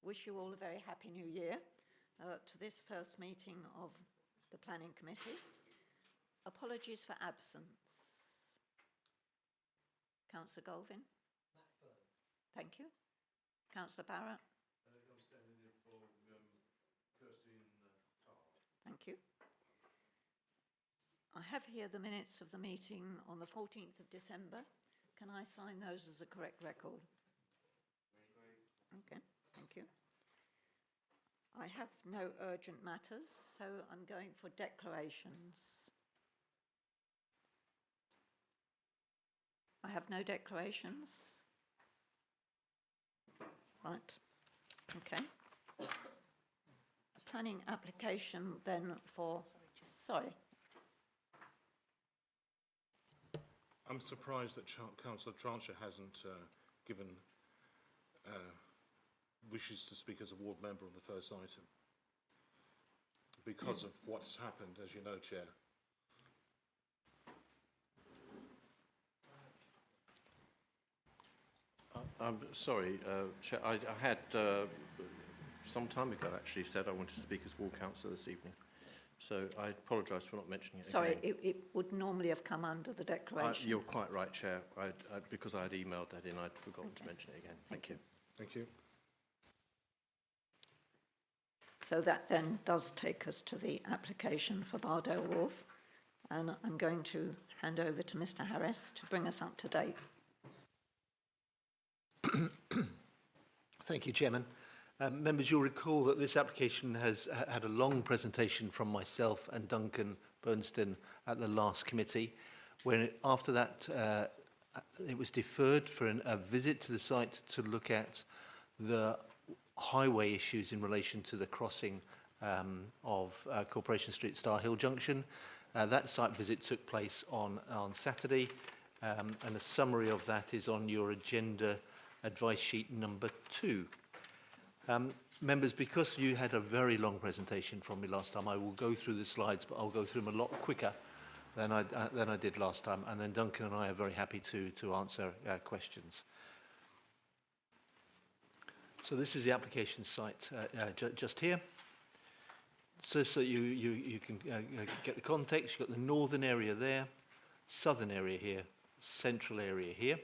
Wish you all a very happy new year to this first meeting of the Planning Committee. Apologies for absence. Councillor Golvin? Thank you. Councillor Barrett? I'm standing in for Kirsty and Tara. Thank you. I have here the minutes of the meeting on the 14th of December. Can I sign those as a correct record? Okay, thank you. I have no urgent matters, so I'm going for declarations. I have no declarations. Right, okay. A planning application then for, sorry. I'm surprised that Councillor Trancher hasn't given wishes to speak as a ward member on the first item because of what's happened, as you know, Chair. I'm sorry, Chair. I had some time ago actually said I wanted to speak as ward councillor this evening, so I apologise for not mentioning it. Sorry, again. it would normally have come under the declaration. You're quite right, Chair. Because I had emailed that in, I'd forgotten to mention it again. Thank you. Thank you. So that then does take us to the application for Bardell Wharf, and I'm going to hand over to Mr. Harris to bring us up to date. Thank you, Chairman. Members, you'll recall that this application has had a long presentation from myself and Duncan Bernstein at the last committee. After that, it was deferred for a visit to the site to look at the highway issues in relation to the crossing of Corporation Street, Star Hill Junction. That site visit took place on Saturday, and a summary of that is on your agenda advice sheet number 2. Members, because you had a very long presentation from me last time, I will go through the slides, but I'll go through them a lot quicker than I did last time, and then Duncan and I are very happy to answer questions. So this is the application site just here. So you can get the context. You've got the northern area there, southern area here, central area here.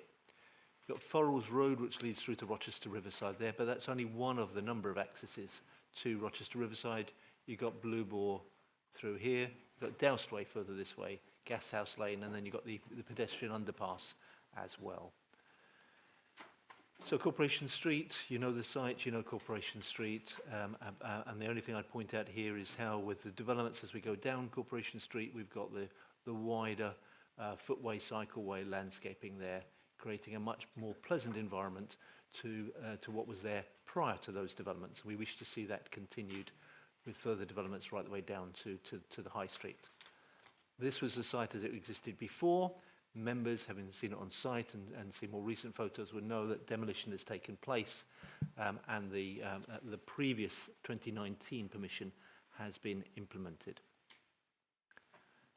You've got Burrows Road, which leads through to Rochester Riverside there, but that's only one of the number of accesses to Rochester Riverside. You've got Blue Boar through here. You've got Doustway further this way, Gashouse Lane, and then you've got the pedestrian underpass as well. So Corporation Street, you know the site, you know Corporation Street, and the only thing I'd point out here is how with the developments as we go down Corporation Street, we've got the wider footway, cycleway landscaping there, creating a much more pleasant environment to what was there prior to those developments. We wish to see that continued with further developments right the way down to the High Street. This was the site as it existed before. Members, having seen it on site and seen more recent photos, would know that demolition has taken place and the previous 2019 permission has been implemented.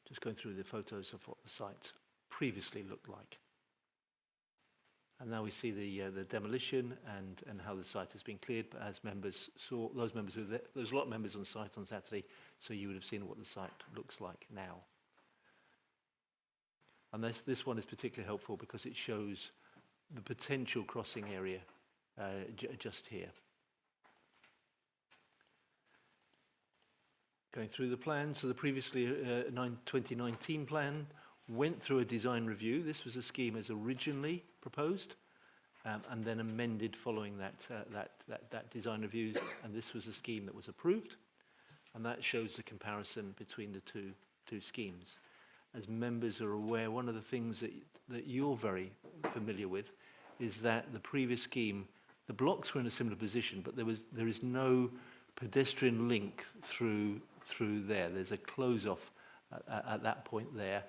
Just going through the photos of what the site previously looked like. And now we see the demolition and how the site has been cleared. But as members saw, those members who were there, there's a lot of members on site on Saturday, so you would have seen what the site looks like now. And this one is particularly helpful because it shows the potential crossing area just here. Going through the plan, so the previously 2019 plan went through a design review. This was a scheme as originally proposed and then amended following that design reviews, and this was a scheme that was approved. And that shows the comparison between the two schemes. As members are aware, one of the things that you're very familiar with is that the previous scheme, the blocks were in a similar position, but there is no pedestrian link through there. There's a close-off at that point there,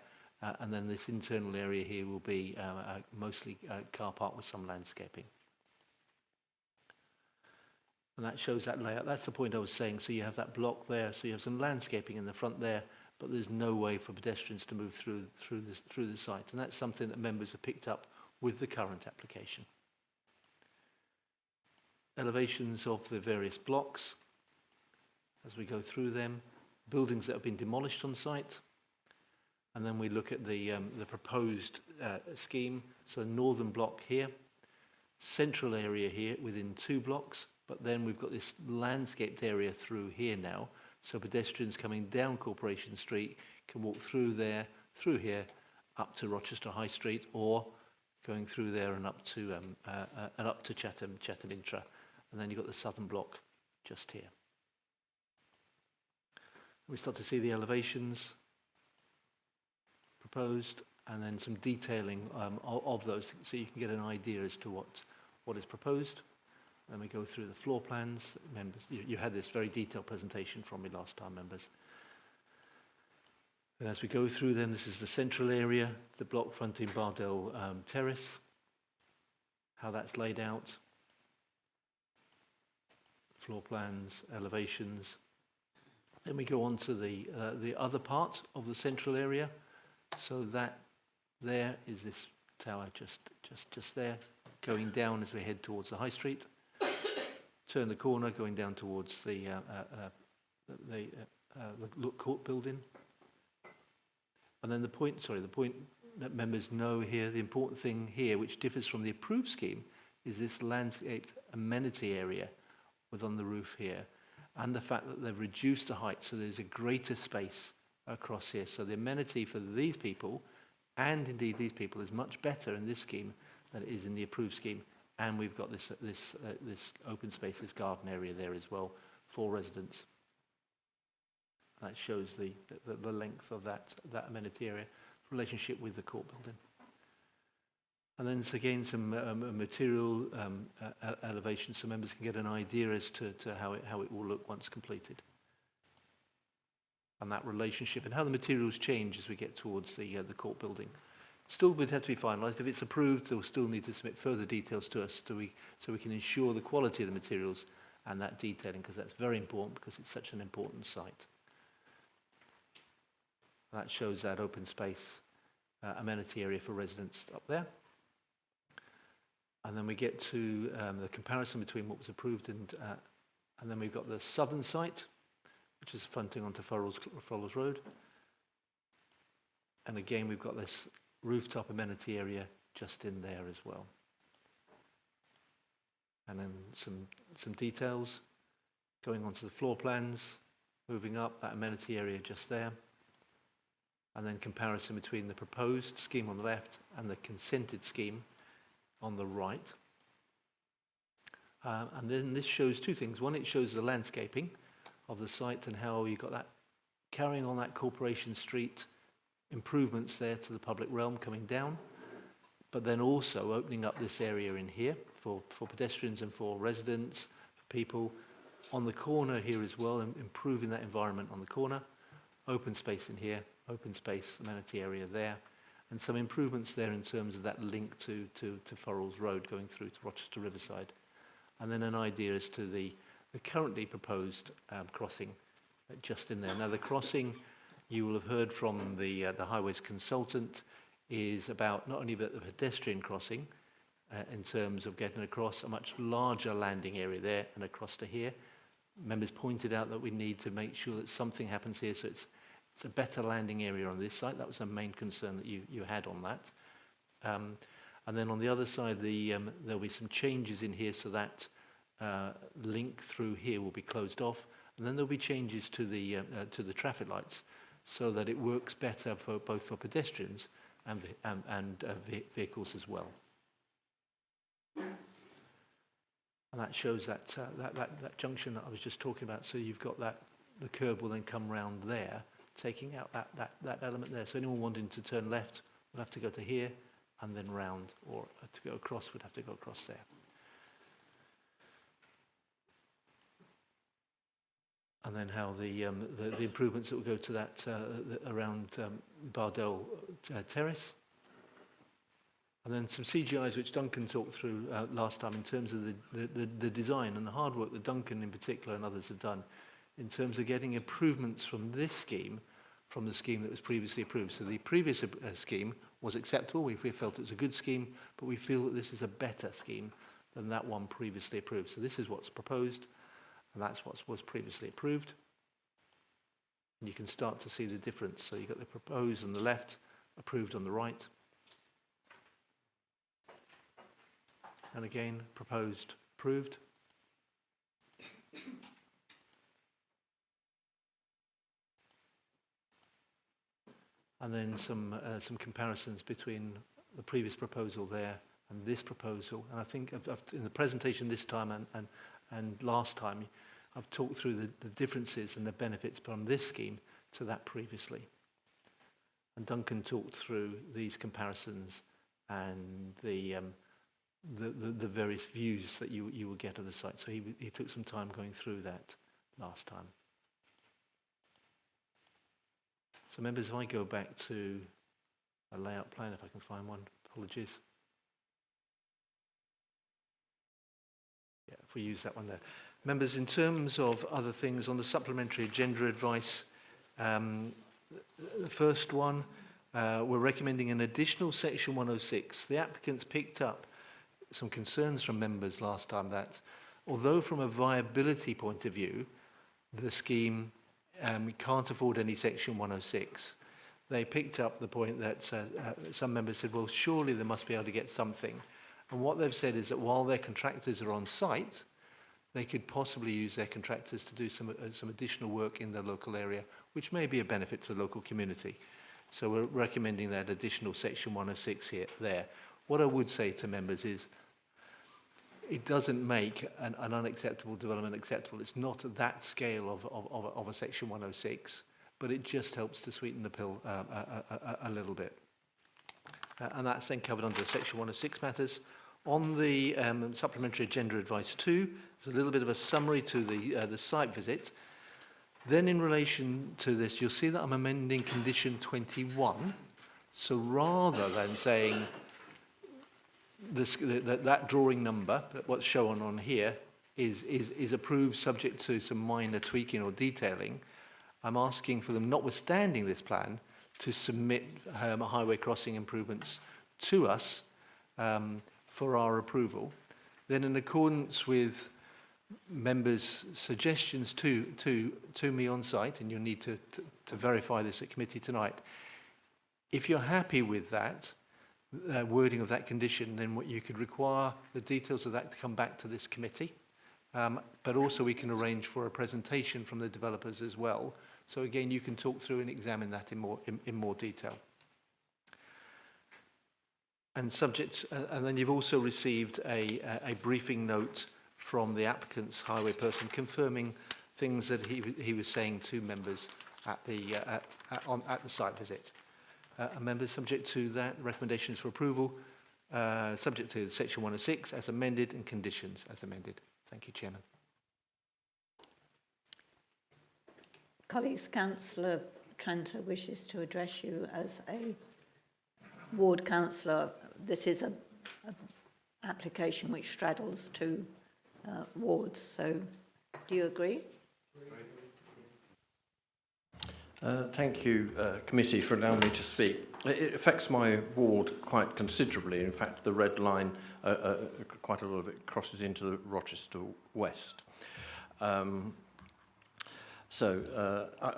and then this internal area here will be mostly car park with some landscaping. And that shows that layout. That's the point I was saying. So you have that block there, so you have some landscaping in the front there, but there's no way for pedestrians to move through the site. And that's something that members have picked up with the current application. Elevations of the various blocks as we go through them, buildings that have been demolished on site, and then we look at the proposed scheme. So northern block here, central area here within 2 blocks, but then we've got this landscaped area through here now, so pedestrians coming down Corporation Street can walk through there, through here, up to Rochester High Street, or going through there and up to Chatham Intra, and then you've got the southern block just here. We start to see the elevations proposed, and then some detailing of those, so you can get an idea as to what is proposed. Then we go through the floor plans. Members, you had this very detailed presentation from me last time, members. And as we go through them, this is the central area, the block fronting Bardell Terrace, how that's laid out, floor plans, elevations. Then we go on to the other part of the central area. So that there is this tower just there, going down as we head towards the High Street. Turn the corner, going down towards the court building. And then the point that members know here, the important thing here, which differs from the approved scheme, is this landscaped amenity area on the roof here, and the fact that they've reduced the height, so there's a greater space across here. So the amenity for these people, and indeed these people, is much better in this scheme than it is in the approved scheme. And we've got this open space, this garden area there as well for residents. That shows the length of that amenity area, relationship with the court building. And then again some material elevation, so members can get an idea as to how it will look once completed. And that relationship and how the materials change as we get towards the court building. Still would have to be finalised. If it's approved, they'll still need to submit further details to us so we can ensure the quality of the materials and that detailing, because that's very important because it's such an important site. That shows that open space amenity area for residents up there. And then we get to the comparison between what was approved and then we've got the southern site, which is fronting onto Burrows Road. And again, we've got this rooftop amenity area just in there as well. And then some details going on to the floor plans, moving up, that amenity area just there. And then comparison between the proposed scheme on the left and the consented scheme on the right. And then this shows two things. One, it shows the landscaping of the site and how you've got that carrying on that Corporation Street improvements there to the public realm coming down, but then also opening up this area in here for pedestrians and for residents, for people on the corner here as well, and improving that environment on the corner. Open space in here, open space amenity area there, and some improvements there in terms of that link to Burrows Road going through to Rochester Riverside. And then an idea as to the currently proposed crossing just in there. Now the crossing, you will have heard from the highways consultant, is about not only the pedestrian crossing in terms of getting across, a much larger landing area there and across to here. Members pointed out that we need to make sure that something happens here, so it's a better landing area on this site. That was the main concern that you had on that. And then on the other side, there'll be some changes in here, so that link through here will be closed off, and then there'll be changes to the traffic lights, so that it works better for both for pedestrians and vehicles as well. And that shows that junction that I was just talking about. So you've got that the curb will then come round there, taking out that element there. So anyone wanting to turn left would have to go to here and then round, or to go across would have to go across there. And then how the improvements that will go to that around Bardell Terrace. And then some CGIs which Duncan talked through last time in terms of the design and the hard work that Duncan in particular and others have done in terms of getting improvements from this scheme from the scheme that was previously approved. So the previous scheme was acceptable. We felt it was a good scheme, but we feel that this is a better scheme than that one previously approved. So this is what's proposed, and that's what was previously approved. And you can start to see the difference. So you've got the proposed on the left, approved on the right. And again, proposed, approved. And then some comparisons between the previous proposal there and this proposal. And I think in the presentation this time and last time, I've talked through the differences and the benefits from this scheme to that previously. And Duncan talked through these comparisons and the various views that you will get of the site. So he took some time going through that last time. So members, if I go back to a layout plan, if I can find one, apologies. Yeah, if we use that one there. Members, in terms of other things on the supplementary agenda advice, the first one, we're recommending an additional section 106. The applicants picked up some concerns from members last time that, although from a viability point of view, the scheme we can't afford any section 106. They picked up the point that some members said, well, surely they must be able to get something. And what they've said is that while their contractors are on site, they could possibly use their contractors to do some additional work in the local area, which may be a benefit to the local community. So we're recommending that additional section 106 there. What I would say to members is, it doesn't make an unacceptable development acceptable. It's not at that scale of a section 106, but it just helps to sweeten the pill a little bit. And that's then covered under section 106 matters. On the supplementary agenda advice 2, there's a little bit of a summary to the site visit. Then in relation to this, you'll see that I'm amending condition 21. So rather than saying that drawing number, what's shown on here, is approved subject to some minor tweaking or detailing, I'm asking for them, notwithstanding this plan, to submit highway crossing improvements to us for our approval. Then in accordance with members' suggestions to me on site, and you'll need to verify this at committee tonight, if you're happy with that, wording of that condition, then what you could require the details of that to come back to this committee, but also we can arrange for a presentation from the developers as well. So again, you can talk through and examine that in more detail. And and then you've also received a briefing note from the applicant's highway person confirming things that he was saying to members at the site visit. Members, subject to that, recommendations for approval, subject to section 106 as amended and conditions as amended. Thank you, Chairman. Colleagues, Councillor Tranter wishes to address you as a ward councillor. This is an application which straddles two wards, so do you agree? Thank you, committee, for allowing me to speak. It affects my ward quite considerably. In fact, the red line, quite a lot of it crosses into the Rochester West. I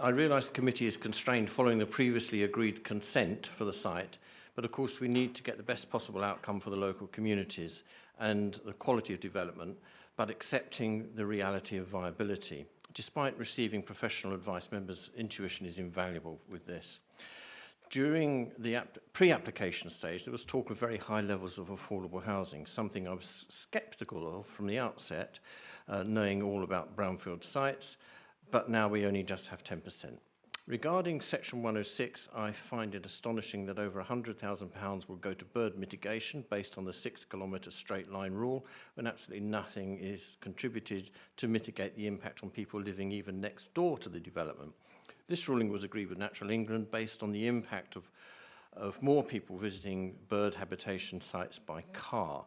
realise the committee is constrained following the previously agreed consent for the site, but of course we need to get the best possible outcome for the local communities and the quality of development, but accepting the reality of viability. Despite receiving professional advice, members' intuition is invaluable with this. During the pre-application stage, there was talk of very high levels of affordable housing, something I was sceptical of from the outset, knowing all about brownfield sites. but now we only just have 10%. Regarding Section 106, I find it astonishing that over £100,000 will go to bird mitigation based on the 6-kilometre straight line rule, when absolutely nothing is contributed to mitigate the impact on people living even next door to the development. This ruling was agreed with Natural England based on the impact of more people visiting bird habitation sites by car.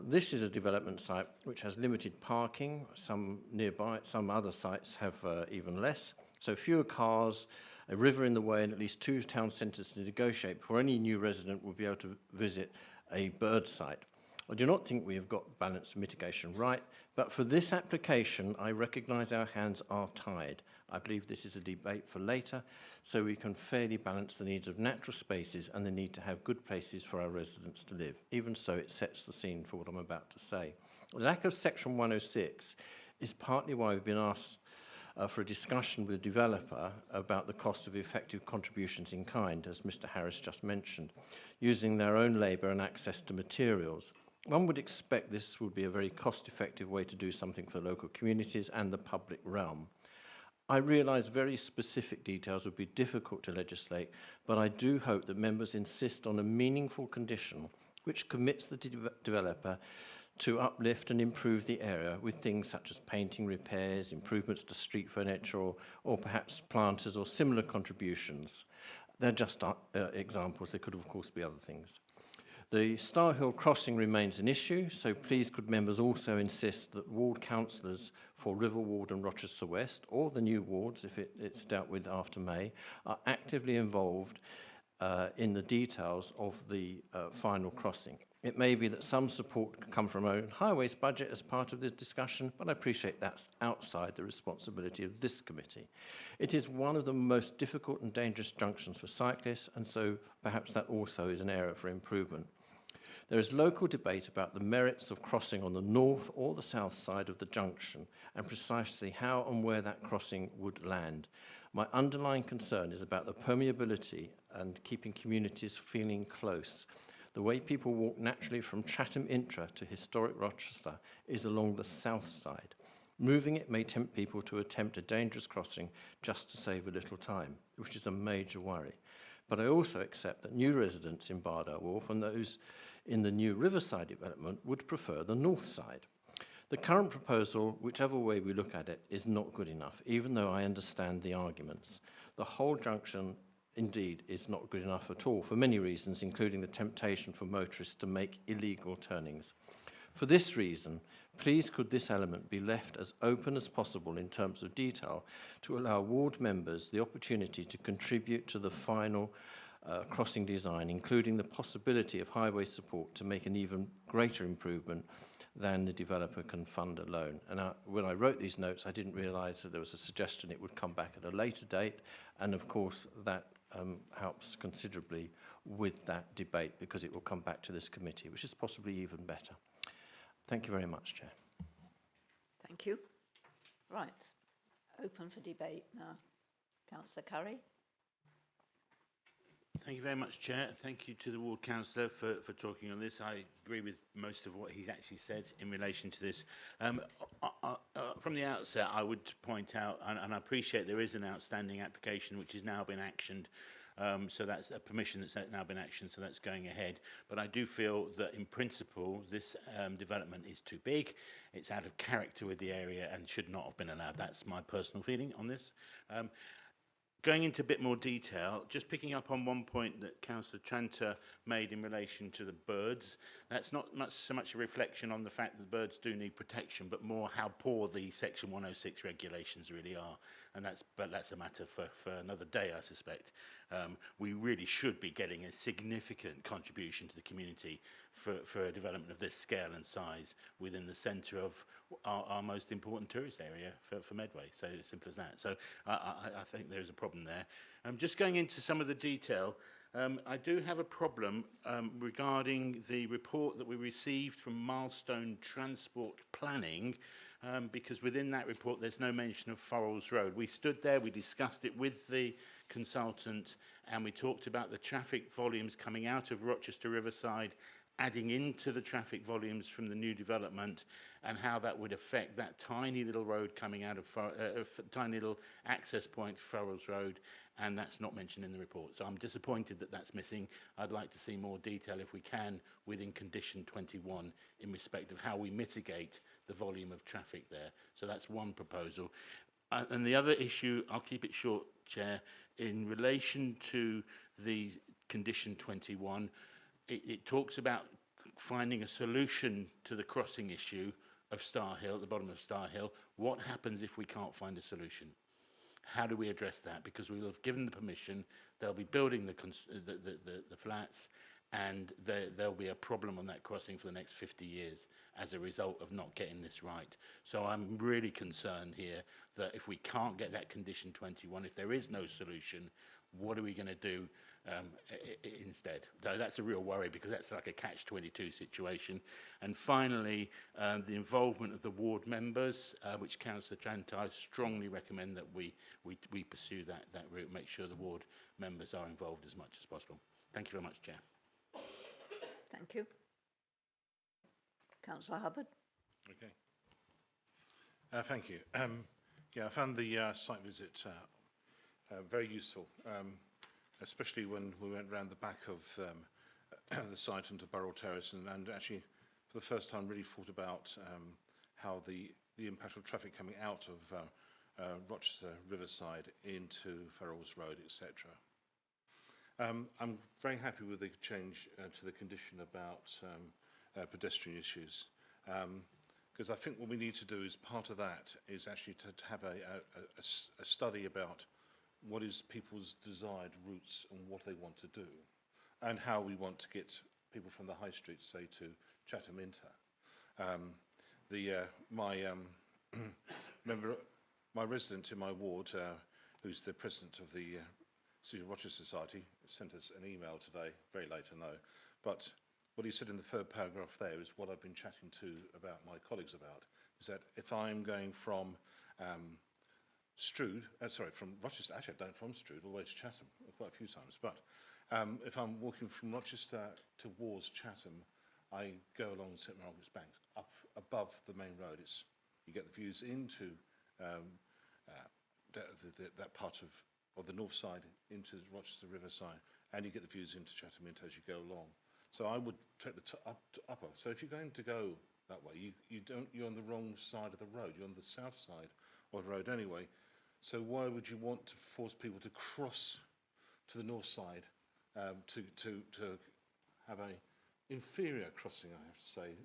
This is a development site which has limited parking. Some nearby, some other sites have even less. So fewer cars, a river in the way, and at least 2 town centres to negotiate before any new resident will be able to visit a bird site. I do not think we have got balanced mitigation right, but for this application, I recognise our hands are tied. I believe this is a debate for later, so we can fairly balance the needs of natural spaces and the need to have good places for our residents to live. Even so, it sets the scene for what I'm about to say. The lack of Section 106 is partly why we've been asked for a discussion with the developer about the cost of effective contributions in kind, as Mr. Harris just mentioned, using their own labour and access to materials. One would expect this would be a very cost-effective way to do something for local communities and the public realm. I realise very specific details would be difficult to legislate, but I do hope that members insist on a meaningful condition which commits the developer to uplift and improve the area with things such as painting repairs, improvements to street furniture, or perhaps planters or similar contributions. They're just examples. There could, of course, be other things. The Star Hill crossing remains an issue, so please could members also insist that ward councillors for River Ward and Rochester West, or the new wards, if it's dealt with after May, are actively involved in the details of the final crossing. It may be that some support can come from our own highways budget as part of the discussion, but I appreciate that's outside the responsibility of this committee. It is one of the most difficult and dangerous junctions for cyclists, and so perhaps that also is an area for improvement. There is local debate about the merits of crossing on the north or the south side of the junction, and precisely how and where that crossing would land. My underlying concern is about the permeability and keeping communities feeling close. The way people walk naturally from Chatham Intra to historic Rochester is along the south side. Moving it may tempt people to attempt a dangerous crossing just to save a little time, which is a major worry. But I also accept that new residents in Bardell Wharf and those in the new Riverside development would prefer the north side. The current proposal, whichever way we look at it, is not good enough, even though I understand the arguments. The whole junction indeed is not good enough at all for many reasons, including the temptation for motorists to make illegal turnings. For this reason, please could this element be left as open as possible in terms of detail to allow ward members the opportunity to contribute to the final crossing design, including the possibility of highway support to make an even greater improvement than the developer can fund alone. And when I wrote these notes, I didn't realise that there was a suggestion it would come back at a later date, and of course that helps considerably with that debate because it will come back to this committee, which is possibly even better. Thank you very much, Chair. Thank you. Right. Open for debate now. Councillor Curry. Thank you very much, Chair. Thank you to the Ward Councillor for talking on this. I agree with most of what he's actually said in relation to this. From the outset, I would point out, and I appreciate there is an outstanding application which has now been actioned, so that's a permission that's now been actioned, so that's going ahead. But I do feel that in principle, this development is too big, it's out of character with the area and should not have been allowed. That's my personal feeling on this. Going into a bit more detail, just picking up on one point that Councillor Tranter made in relation to the birds, that's not so much a reflection on the fact that the birds do need protection, but more how poor the Section 106 regulations really are. And that's a matter for another day, I suspect. We really should be getting a significant contribution to the community for a development of this scale and size within the centre of our most important tourist area for Medway. So as simple as that. So I think there's a problem there. Just going into some of the detail, I do have a problem regarding the report that we received from Milestone Transport Planning, because within that report there's no mention of Burrows Road. We stood there, we discussed it with the consultant, and we talked about the traffic volumes coming out of Rochester Riverside adding into the traffic volumes from the new development, and how that would affect that tiny little road coming out of, tiny little access point, Burrows Road, and that's not mentioned in the report. So I'm disappointed that that's missing. I'd like to see more detail, if we can, within condition 21 in respect of how we mitigate the volume of traffic there. So that's one proposal. And the other issue, I'll keep it short, Chair, in relation to the condition 21, it talks about finding a solution to the crossing issue of Star Hill, at the bottom of Star Hill. What happens if we can't find a solution? How do we address that? Because we will have given the permission, they'll be building the flats, and there'll be a problem on that crossing for the next 50 years as a result of not getting this right. So I'm really concerned here that if we can't get that condition 21, if there is no solution, what are we going to do instead? So that's a real worry, because that's like a catch-22 situation. And finally, the involvement of the ward members, which Councillor Trent, I strongly recommend that we pursue that route, make sure the ward members are involved as much as possible. Thank you very much, Chair. Thank you. Councillor Hubbard. Okay. Thank you. Yeah, I found the site visit very useful, especially when we went round the back of the site into Burrell Terrace, and actually for the first time really thought about how the impact of traffic coming out of Rochester Riverside into Burrows Road, etc. I'm very happy with the change to the condition about pedestrian issues, because I think what we need to do is part of that is actually to have a study about what is people's desired routes and what they want to do, and how we want to get people from the high street, say, to Chatham Inter. My resident in my ward, who's the president of the City of Rochester Society, sent us an email today, very late I know, but what he said in the third paragraph there is what I've been chatting to about my colleagues about, is that if I'm going from from Rochester, actually I've done it from Strood all the way to Chatham quite a few times, but if I'm walking from Rochester towards Chatham, I go along St Margaret's Banks, up above the main road. You get the views into that part of the north side into Rochester Riverside, and you get the views into Chatham Inter as you go along. So I would take the upper. So if you're going to go that way, you're on the wrong side of the road. You're on the south side of the road anyway. So why would you want to force people to cross to the north side to have a inferior crossing, I have to say?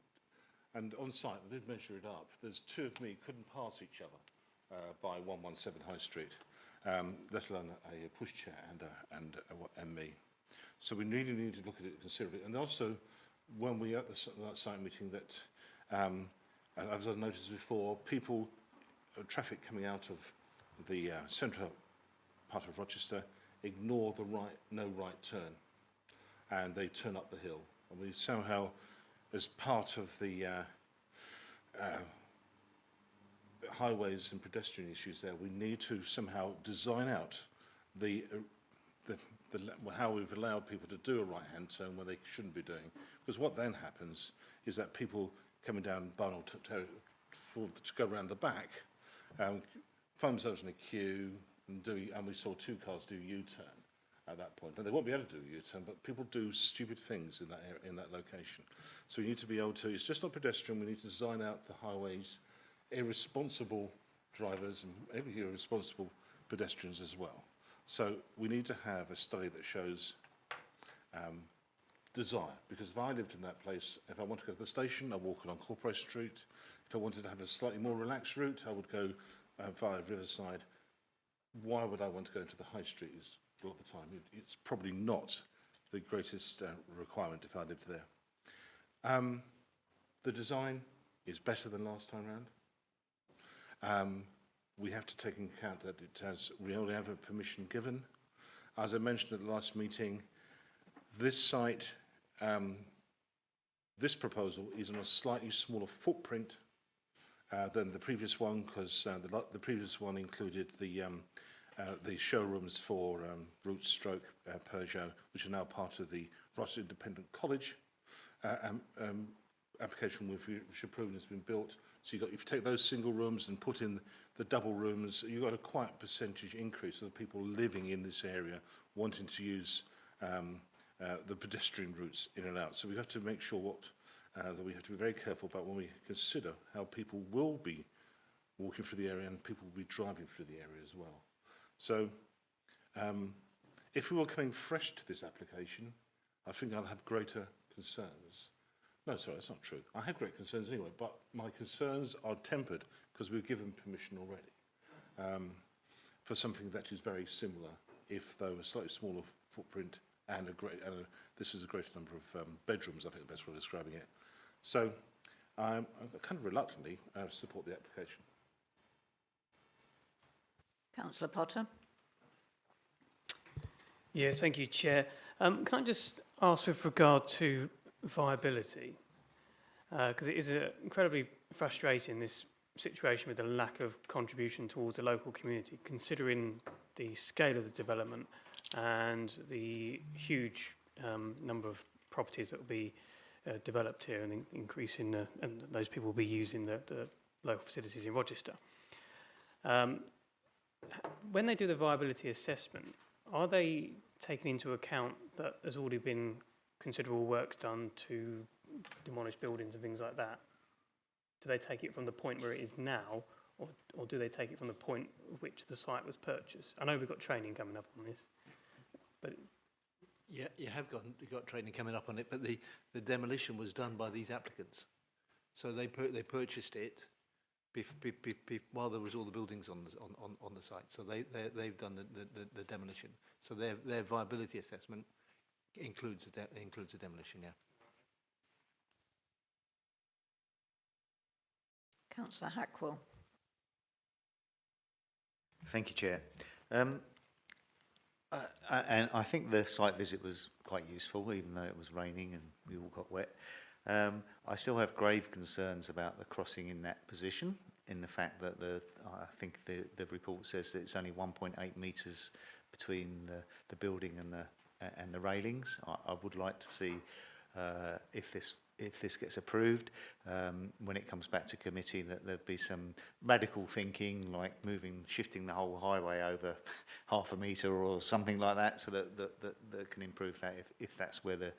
And on site, I did measure it up. There's two of me couldn't pass each other by 117 High Street, let alone a pushchair and me. So we really need to look at it considerably. And also, when we at that site meeting, that as I've noticed before, traffic coming out of the central part of Rochester ignore the no right turn, and they turn up the hill. And we somehow, as part of the highways and pedestrian issues there, we need to somehow design out how we've allowed people to do a right-hand turn when they shouldn't be doing. Because what then happens is that people coming down Bardell to go around the back, find themselves in a queue, and we saw two cars do U-turn at that point. And they won't be able to do a U-turn, but people do stupid things in that area, in that location. So we need to be able to, it's just not pedestrian, we need to design out the highways, irresponsible drivers and maybe irresponsible pedestrians as well. So we need to have a study that shows desire, because if I lived in that place, if I want to go to the station, I walk along Corporation Street. If I wanted to have a slightly more relaxed route, I would go via Riverside. Why would I want to go into the high street all the time? It's probably not the greatest requirement if I lived there. The design is better than last time round. We have to take into account that we only have a permission given. As I mentioned at the last meeting, this site, this proposal is on a slightly smaller footprint than the previous one, because the previous one included the showrooms for Roots Stroke Peugeot, which are now part of the Rochester Independent College. application which approved has been built. So if you take those single rooms and put in the double rooms, you've got a quite percentage increase of the people living in this area wanting to use the pedestrian routes in and out. So we have to make sure that we have to be very careful about when we consider how people will be walking through the area and people will be driving through the area as well. So if we were coming fresh to this application, I think I'd have greater concerns. No, sorry, that's not true. I have great concerns anyway, but my concerns are tempered because we've given permission already for something that is very similar, if though a slightly smaller footprint and this is a greater number of bedrooms, I think the best way of describing it. So I kind of reluctantly support the application. Councillor Potter. Yes, thank you, Chair. Can I just ask with regard to viability? Because it is incredibly frustrating, this situation with the lack of contribution towards the local community, considering the scale of the development and the huge number of properties that will be developed here and increasing and those people will be using the local facilities in Rochester. When they do the viability assessment, are they taking into account that there's already been considerable works done to demolish buildings and things like that? Do they take it from the point where it is now, or do they take it from the point at which the site was purchased? I know we've got training coming up on this, but Yeah, you have got training coming up on it, but the demolition was done by these applicants. So they purchased it while there was all the buildings on the site. So they've done the demolition. So their viability assessment includes the demolition. Yeah. Councillor Hackwell. Thank you, Chair. And I think the site visit was quite useful, even though it was raining and we all got wet. I still have grave concerns about the crossing in that position, in the fact that I think the report says that it's only 1.8 metres between the building and the railings. I would like to see if this gets approved, when it comes back to committee, that there'd be some radical thinking, like shifting the whole highway over half a metre or something like that, so that can improve that if that's where the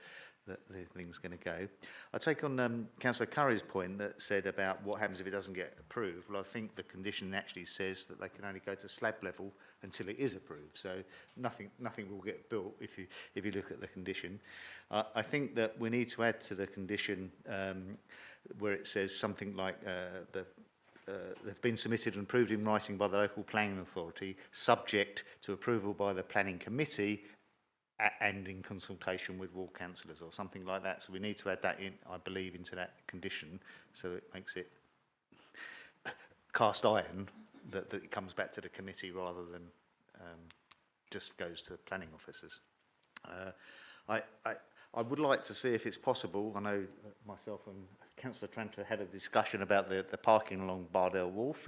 thing's going to go. I take on Councillor Curry's point that said about what happens if it doesn't get approved. Well, I think the condition actually says that they can only go to slab level until it is approved. So nothing will get built if you look at the condition. I think that we need to add to the condition where it says something like they've been submitted and approved in writing by the local planning authority, subject to approval by the planning committee and in consultation with ward councillors or something like that. So we need to add that in, I believe, into that condition, so it makes it cast iron that it comes back to the committee rather than just goes to planning officers. I would like to see if it's possible. I know myself and Councillor Tranter had a discussion about the parking along Bardell Wharf.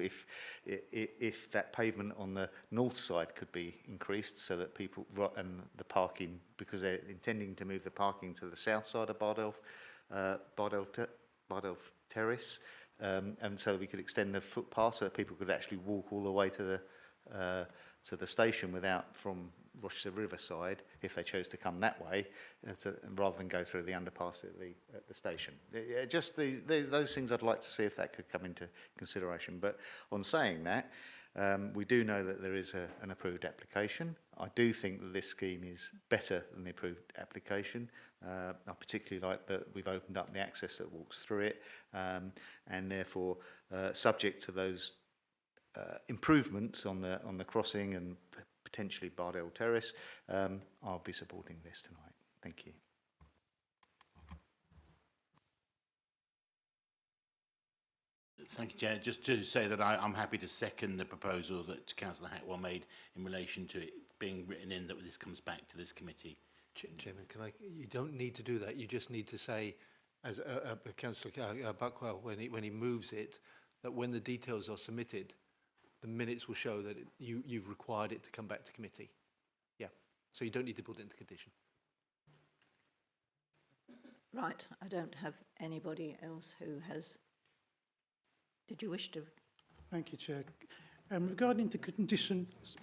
If that pavement on the north side could be increased so that people and the parking, because they're intending to move the parking to the south side of Bardell Terrace, and so we could extend the footpath so that people could actually walk all the way to the station from Rochester Riverside, if they chose to come that way, rather than go through the underpass at the station. Just those things I'd like to see if that could come into consideration. But on saying that, we do know that there is an approved application. I do think that this scheme is better than the approved application. I particularly like that we've opened up the access that walks through it, and therefore, subject to those improvements on the crossing and potentially Bardell Terrace, I'll be supporting this tonight. Thank you. Thank you, Chair. Just to say that I'm happy to second the proposal that Councillor Hackwell made in relation to it being written in that this comes back to this committee. Chairman, you don't need to do that. You just need to say, as Councillor Buckwell, when he moves it, that when the details are submitted, the minutes will show that you've required it to come back to committee. Yeah, so you don't need to put it into condition. Right, I don't have anybody else who has... Did you wish to? Thank you, Chair. Regarding the conditions...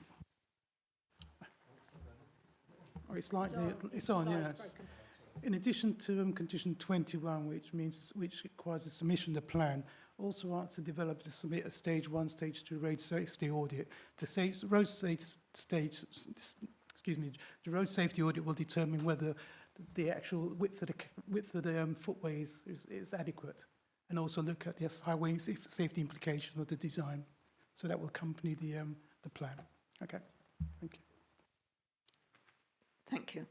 Oh, it's like it's on, yes. In addition to condition 21, which requires the submission of the plan, also asked the developer to submit a stage 1, stage 2 road safety audit. The road safety audit will determine whether the actual width of the footway is adequate, and also look at the highway safety implication of the design. So that will accompany the plan. Okay, thank you. Thank you.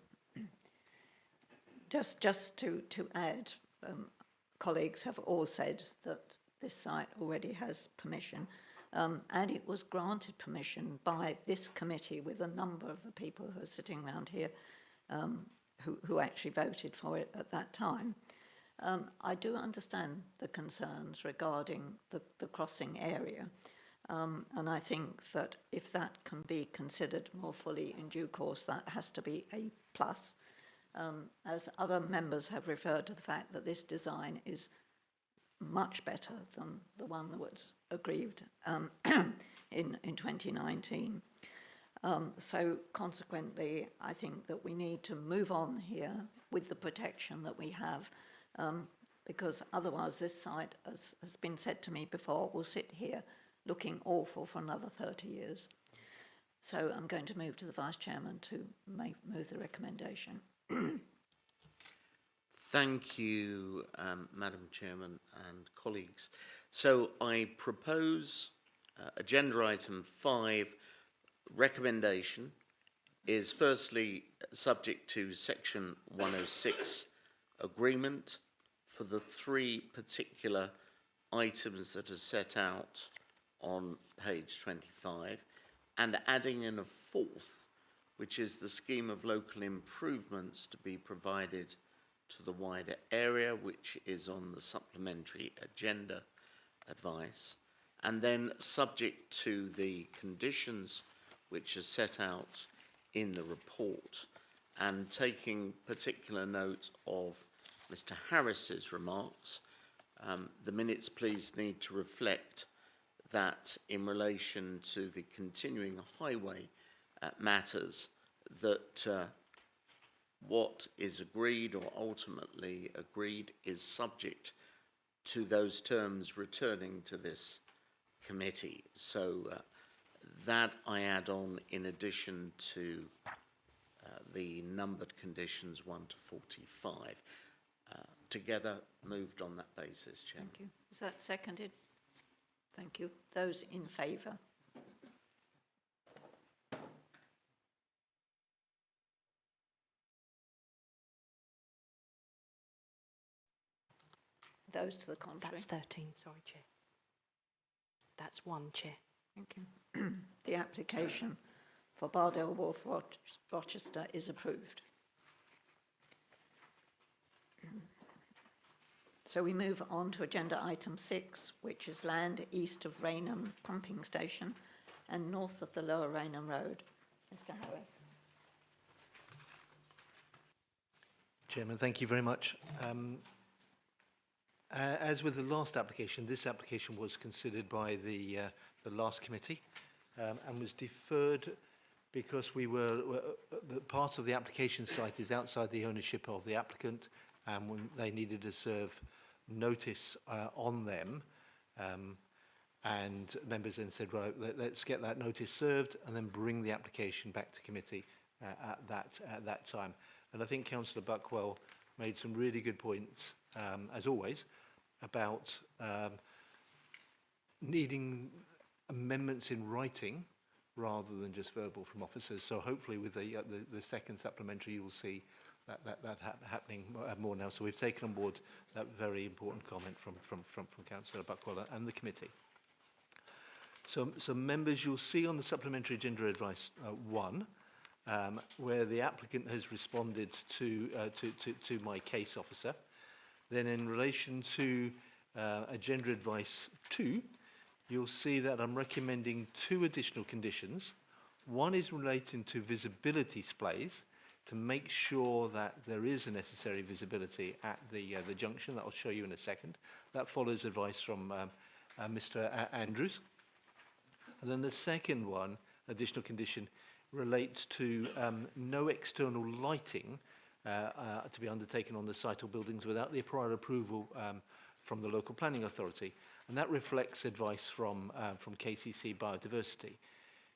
Just to add, colleagues have all said that this site already has permission, and it was granted permission by this committee with a number of the people who are sitting around here who actually voted for it at that time. I do understand the concerns regarding the crossing area, and I think that if that can be considered more fully in due course, that has to be a plus. As other members have referred to the fact that this design is much better than the one that was agreed in 2019. So consequently, I think that we need to move on here with the protection that we have, because otherwise this site, as has been said to me before, will sit here looking awful for another 30 years. So I'm going to move to the Vice Chairman to move the recommendation. Thank you, Madam Chairman and colleagues. So I propose agenda item 5, recommendation, is firstly subject to section 106 agreement for the 3 particular items that are set out on page 25, and adding in a 4th, which is the scheme of local improvements to be provided to the wider area, which is on the supplementary agenda advice, and then subject to the conditions which are set out in the report, and taking particular note of Mr. Harris's remarks, the minutes please need to reflect that in relation to the continuing highway matters, that what is agreed or ultimately agreed is subject to those terms returning to this committee. So that I add on in addition to the numbered conditions 1 to 45. Together moved on that basis, Chairman. Thank you. Is that seconded? Thank you. Those in favour? Those to the contrary? That's 13, sorry, Chair. That's 1, Chair. Thank you. The application for Bardell, Wharf, Rochester is approved. So we move on to agenda item 6, which is land east of Rainham Pumping Station and north of the Lower Rainham Road. Mr. Harris. Chairman, thank you very much. As with the last application, this application was considered by the last committee and was deferred because the part of the application site is outside the ownership of the applicant, and when they needed to serve notice on them, and members then said, right, let's get that notice served and then bring the application back to committee at that time. And I think Councillor Buckwell made some really good points, as always, about needing amendments in writing rather than just verbal from officers. So hopefully with the second supplementary, you will see that happening more now. So we've taken on board that very important comment from Councillor Buckwell and the committee. So members, you'll see on the supplementary agenda advice 1, where the applicant has responded to my case officer. Then in relation to agenda advice 2, you'll see that I'm recommending 2 additional conditions. One is relating to visibility displays, to make sure that there is a necessary visibility at the junction that I'll show you in a second. That follows advice from Mr. Andrews. And then the second one, additional condition, relates to no external lighting to be undertaken on the site or buildings without the prior approval from the local planning authority. And that reflects advice from KCC Biodiversity.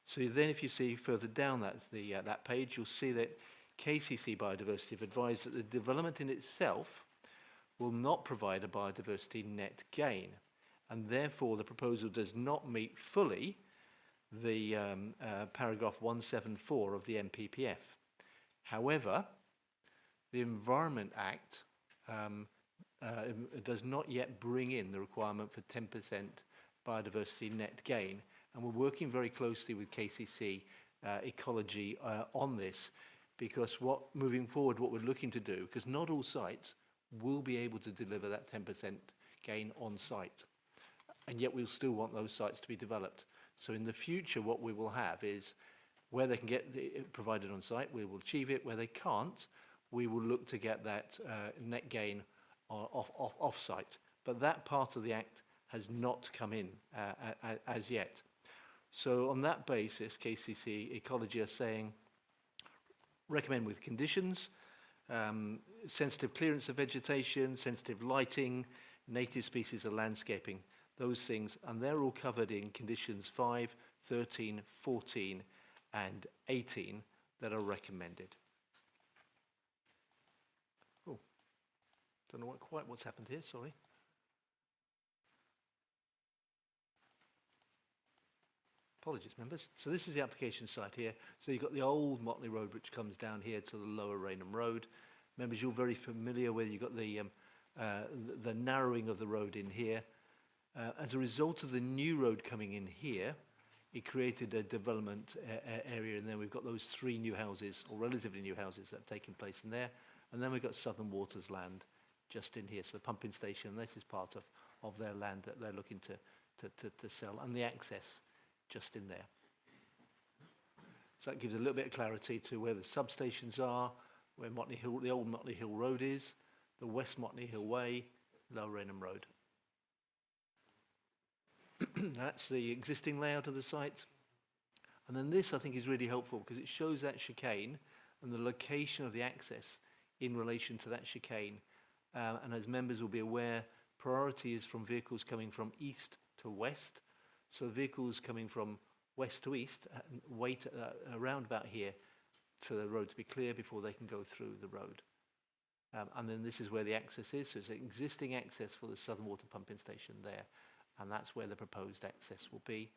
So then if you see further down that page, you'll see that KCC Biodiversity have advised that the development in itself will not provide a biodiversity net gain, and therefore the proposal does not meet fully the paragraph 174 of the MPPF. However, the Environment Act does not yet bring in the requirement for 10% biodiversity net gain, and we're working very closely with KCC Ecology on this, because moving forward what we're looking to do, because not all sites will be able to deliver that 10% gain on site, and yet we'll still want those sites to be developed. So in the future what we will have is where they can get it provided on site, we will achieve it. Where they can't, we will look to get that net gain off site. But that part of the Act has not come in as yet. So on that basis, KCC Ecology are saying, recommend with conditions, sensitive clearance of vegetation, sensitive lighting, native species of landscaping, those things, and they're all covered in conditions 5, 13, 14, and 18 that are recommended. Oh, don't know quite what's happened here, sorry. Apologies, members. So this is the application site here. So you've got the old Motley Road, which comes down here to the Lower Rainham Road. Members, you're very familiar with, you've got the narrowing of the road in here. As a result of the new road coming in here, it created a development area, and then we've got those 3 new houses, or relatively new houses, that have taken place in there. And then we've got Southern Waters land just in here. So the pumping station, this is part of their land that they're looking to sell, and the access just in there. So that gives a little bit of clarity to where the substations are, where Motley Hill, the old Motley Hill Road is, the West Motley Hill Way, Lower Rainham Road. That's the existing layout of the site. And then this, I think, is really helpful because it shows that chicane and the location of the access in relation to that chicane. And as members will be aware, priority is from vehicles coming from east to west. So vehicles coming from west to east wait around about here to the road to be clear before they can go through the road. And then this is where the access is. So it's an existing access for the Southern Water Pumping Station there. And that's where the proposed access will be.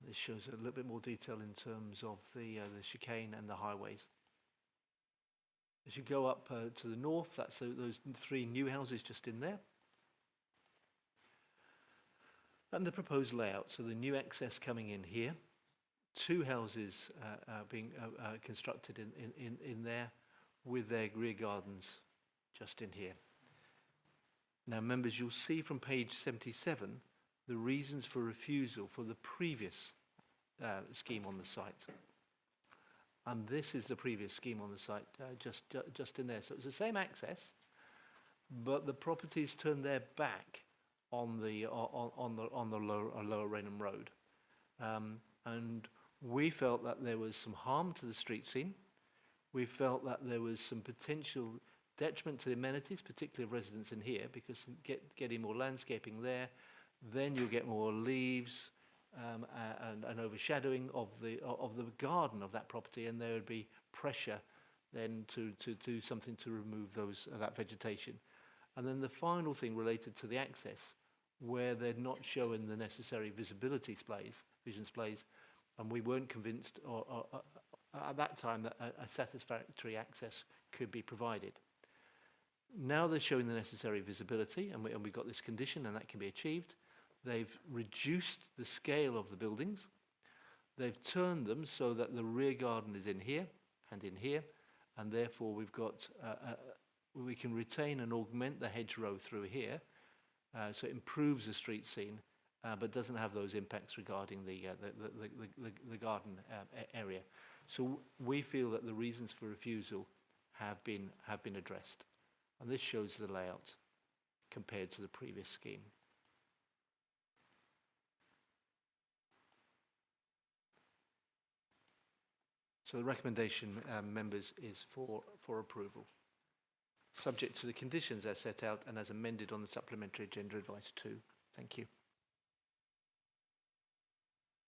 This shows a little bit more detail in terms of the chicane and the highways. As you go up to the north, that's those 3 new houses just in there. And the proposed layout, so the new access coming in here, 2 houses being constructed in there with their rear gardens just in here. Now, members, you'll see from page 77 the reasons for refusal for the previous scheme on the site. And this is the previous scheme on the site, just in there. So it's the same access, but the properties turned their back on the Lower Rainham Road. And we felt that there was some harm to the street scene. We felt that there was some potential detriment to the amenities, particularly of residents in here, because getting more landscaping there, then you'll get more leaves and overshadowing of the garden of that property, and there would be pressure then to do something to remove that vegetation. And then the final thing related to the access, where they're not showing the necessary vision displays, and we weren't convinced at that time that a satisfactory access could be provided. Now they're showing the necessary visibility, and we've got this condition, and that can be achieved. They've reduced the scale of the buildings. They've turned them so that the rear garden is in here, and therefore we've got we can retain and augment the hedgerow through here, so it improves the street scene, but doesn't have those impacts regarding the garden area. So we feel that the reasons for refusal have been addressed. And this shows the layout compared to the previous scheme. So the recommendation, members, is for approval, subject to the conditions as set out and as amended on the supplementary agenda advice 2. Thank you.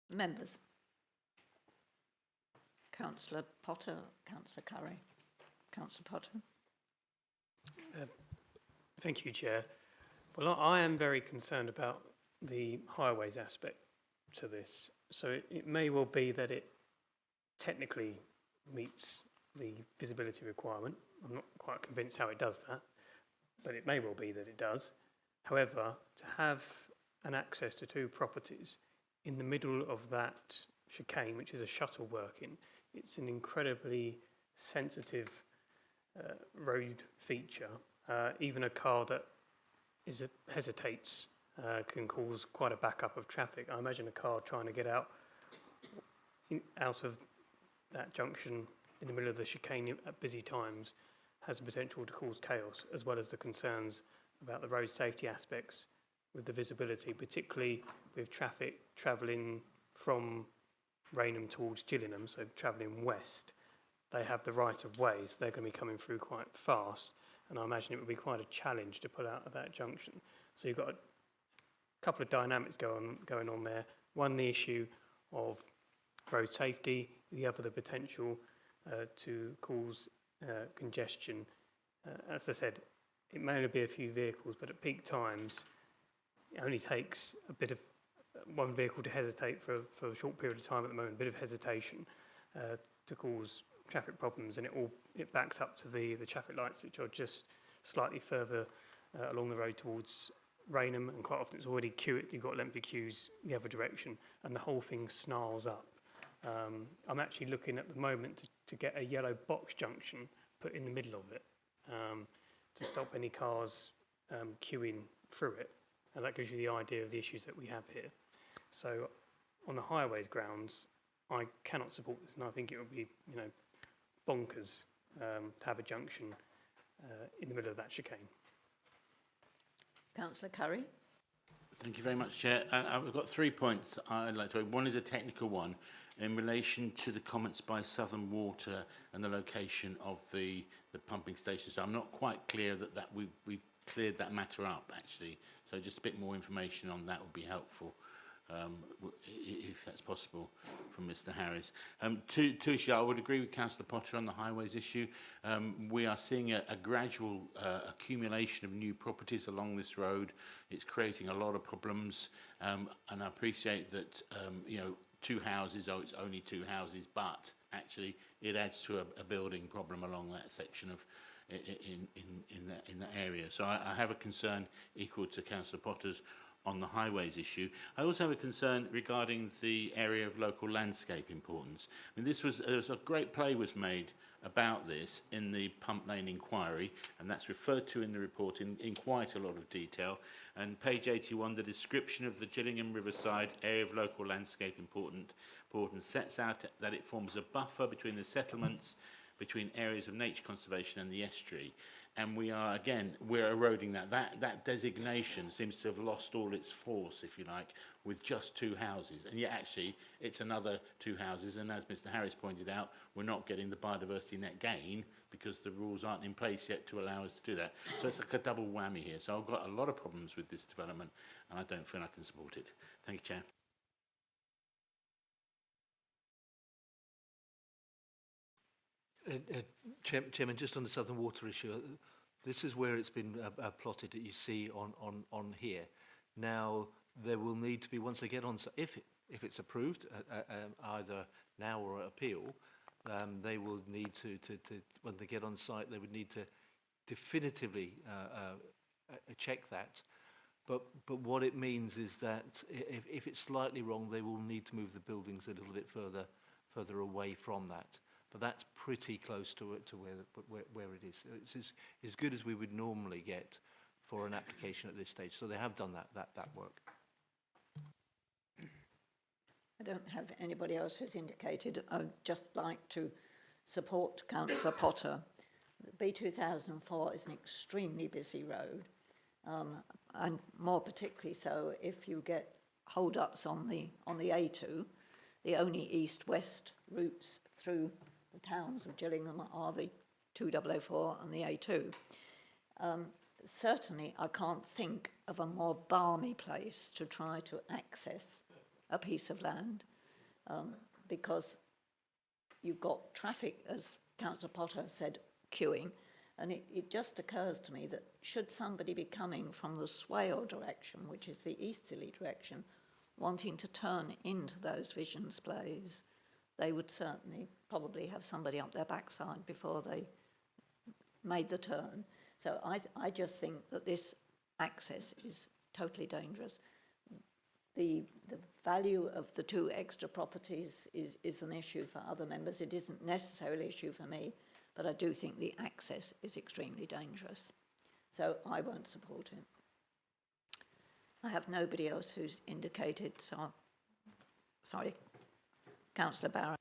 Members. Councillor Potter, Councillor Curry. Councillor Potter. Thank you, Chair. Well, I am very concerned about the highways aspect to this. So it may well be that it technically meets the visibility requirement. I'm not quite convinced how it does that, but it may well be that it does. However, to have an access to 2 properties in the middle of that chicane, which is a shuttle working, it's an incredibly sensitive road feature. Even a car that hesitates can cause quite a backup of traffic. I imagine a car trying to get out of that junction in the middle of the chicane at busy times has the potential to cause chaos, as well as the concerns about the road safety aspects with the visibility, particularly with traffic travelling from Rainham towards Gillingham, so travelling west. They have the right of way, so they're going to be coming through quite fast, and I imagine it would be quite a challenge to pull out of that junction. So you've got a couple of dynamics going on there. One, the issue of road safety, the other, the potential to cause congestion. As I said, it may only be a few vehicles, but at peak times, it only takes a bit of one vehicle to hesitate for a short period of time at the moment, a bit of hesitation to cause traffic problems, and it backs up to the traffic lights, which are just slightly further along the road towards Rainham, and quite often it's already queued. You've got lengthy queues the other direction, and the whole thing snarls up. I'm actually looking at the moment to get a yellow box junction put in the middle of it to stop any cars queuing through it, and that gives you the idea of the issues that we have here. So on the highways grounds, I cannot support this, and I think it would be, bonkers to have a junction in the middle of that chicane. Councillor Curry. Thank you very much, Chair. I've got 3 points I'd like to make. One is a technical one in relation to the comments by Southern Water and the location of the pumping station. So I'm not quite clear that we've cleared that matter up, actually. So just a bit more information on that would be helpful, if that's possible, from Mr Harris. Two issues. I would agree with Councillor Potter on the highways issue. We are seeing a gradual accumulation of new properties along this road. It's creating a lot of problems, and I appreciate that, 2 houses, it's only 2 houses, but actually it adds to a building problem along that section of in that area. So I have a concern equal to Councillor Potter's on the highways issue. I also have a concern regarding the area of local landscape importance. I mean, there was a great play was made about this in the Pump Lane inquiry, and that's referred to in the report in quite a lot of detail. And page 81, the description of the Gillingham Riverside area of local landscape importance sets out that it forms a buffer between the settlements, between areas of nature conservation and the estuary. And we're eroding that. That designation seems to have lost all its force, if you like, with just 2 houses. And yet, actually, it's another 2 houses. And as Mr Harris pointed out, we're not getting the biodiversity net gain because the rules aren't in place yet to allow us to do that. So it's like a double whammy here. So I've got a lot of problems with this development, and I don't feel I can support it. Thank you, Chair. Chairman, just on the Southern Water issue, this is where it's been plotted that you see on here. Now, there will need to be, once they get on, if it's approved, either now or appeal, they will need to, when they get on site, they would need to definitively check that. But what it means is that if it's slightly wrong, they will need to move the buildings a little bit further away from that. But that's pretty close to where it is. It's as good as we would normally get for an application at this stage. So they have done that work. don't have anybody else who's indicated. I'd just like to support Councillor Potter. B2004 is an extremely busy road, and more particularly so if you get hold-ups on the A2. The only east-west routes through the towns of Gillingham are the 2004 and the A2. Certainly, I can't think of a more balmy place to try to access a piece of land, because you've got traffic, as Councillor Potter said, queuing, and it just occurs to me that should somebody be coming from the Swale direction, which is the easterly direction, wanting to turn into those vision displays, they would certainly probably have somebody up their backside before they made the turn. So I just think that this access is totally dangerous. The value of the 2 extra properties is an issue for other members. It isn't necessarily an issue for me, but I do think the access is extremely dangerous. So I won't support it. I have nobody else who's indicated, so sorry. Councillor Barrett.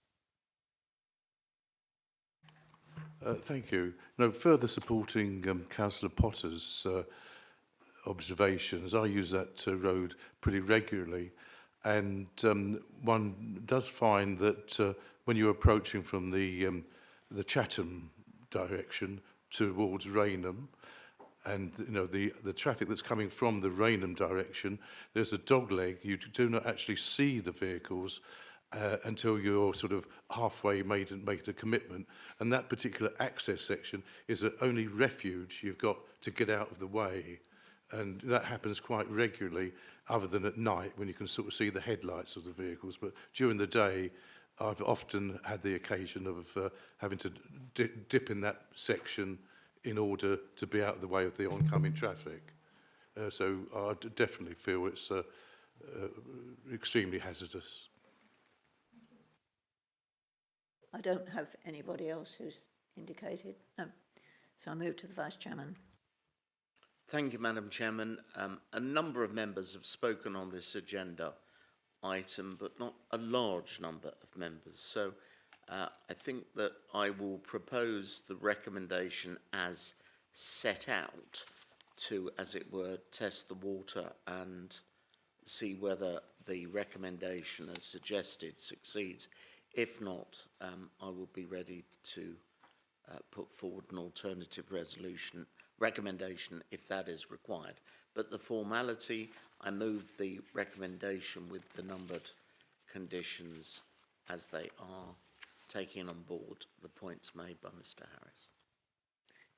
Thank you. No, further supporting Councillor Potter's observations. I use that road pretty regularly, and one does find that when you're approaching from the Chatham direction towards Rainham, and you know the traffic that's coming from the Rainham direction, there's a dogleg. You do not actually see the vehicles until you're sort of halfway made a commitment, and that particular access section is the only refuge you've got to get out of the way, and that happens quite regularly, other than at night when you can sort of see the headlights of the vehicles. But during the day, I've often had the occasion of having to dip in that section in order to be out of the way of the oncoming traffic. So I definitely feel it's extremely hazardous. I don't have anybody else who's indicated. No. So I move to the Vice Chairman. Thank you, Madam Chairman. A number of members have spoken on this agenda item, but not a large number of members. So I think that I will propose the recommendation as set out to, as it were, test the water and see whether the recommendation as suggested succeeds. If not, I will be ready to put forward an alternative recommendation if that is required. But the formality, I move the recommendation with the numbered conditions as they are, taking on board the points made by Mr. Harris.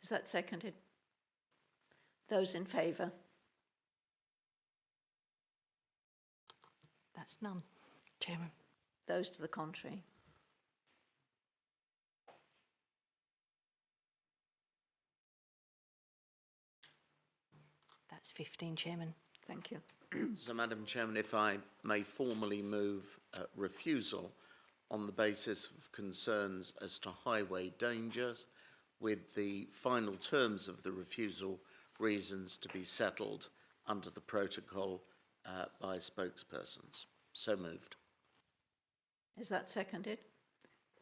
Is that seconded? Those in favour? That's none, Chairman. Those to the contrary? That's 15, Chairman. Thank you. So, Madam Chairman, if I may formally move refusal on the basis of concerns as to highway dangers, with the final terms of the refusal reasons to be settled under the protocol by spokespersons. So moved. Is that seconded?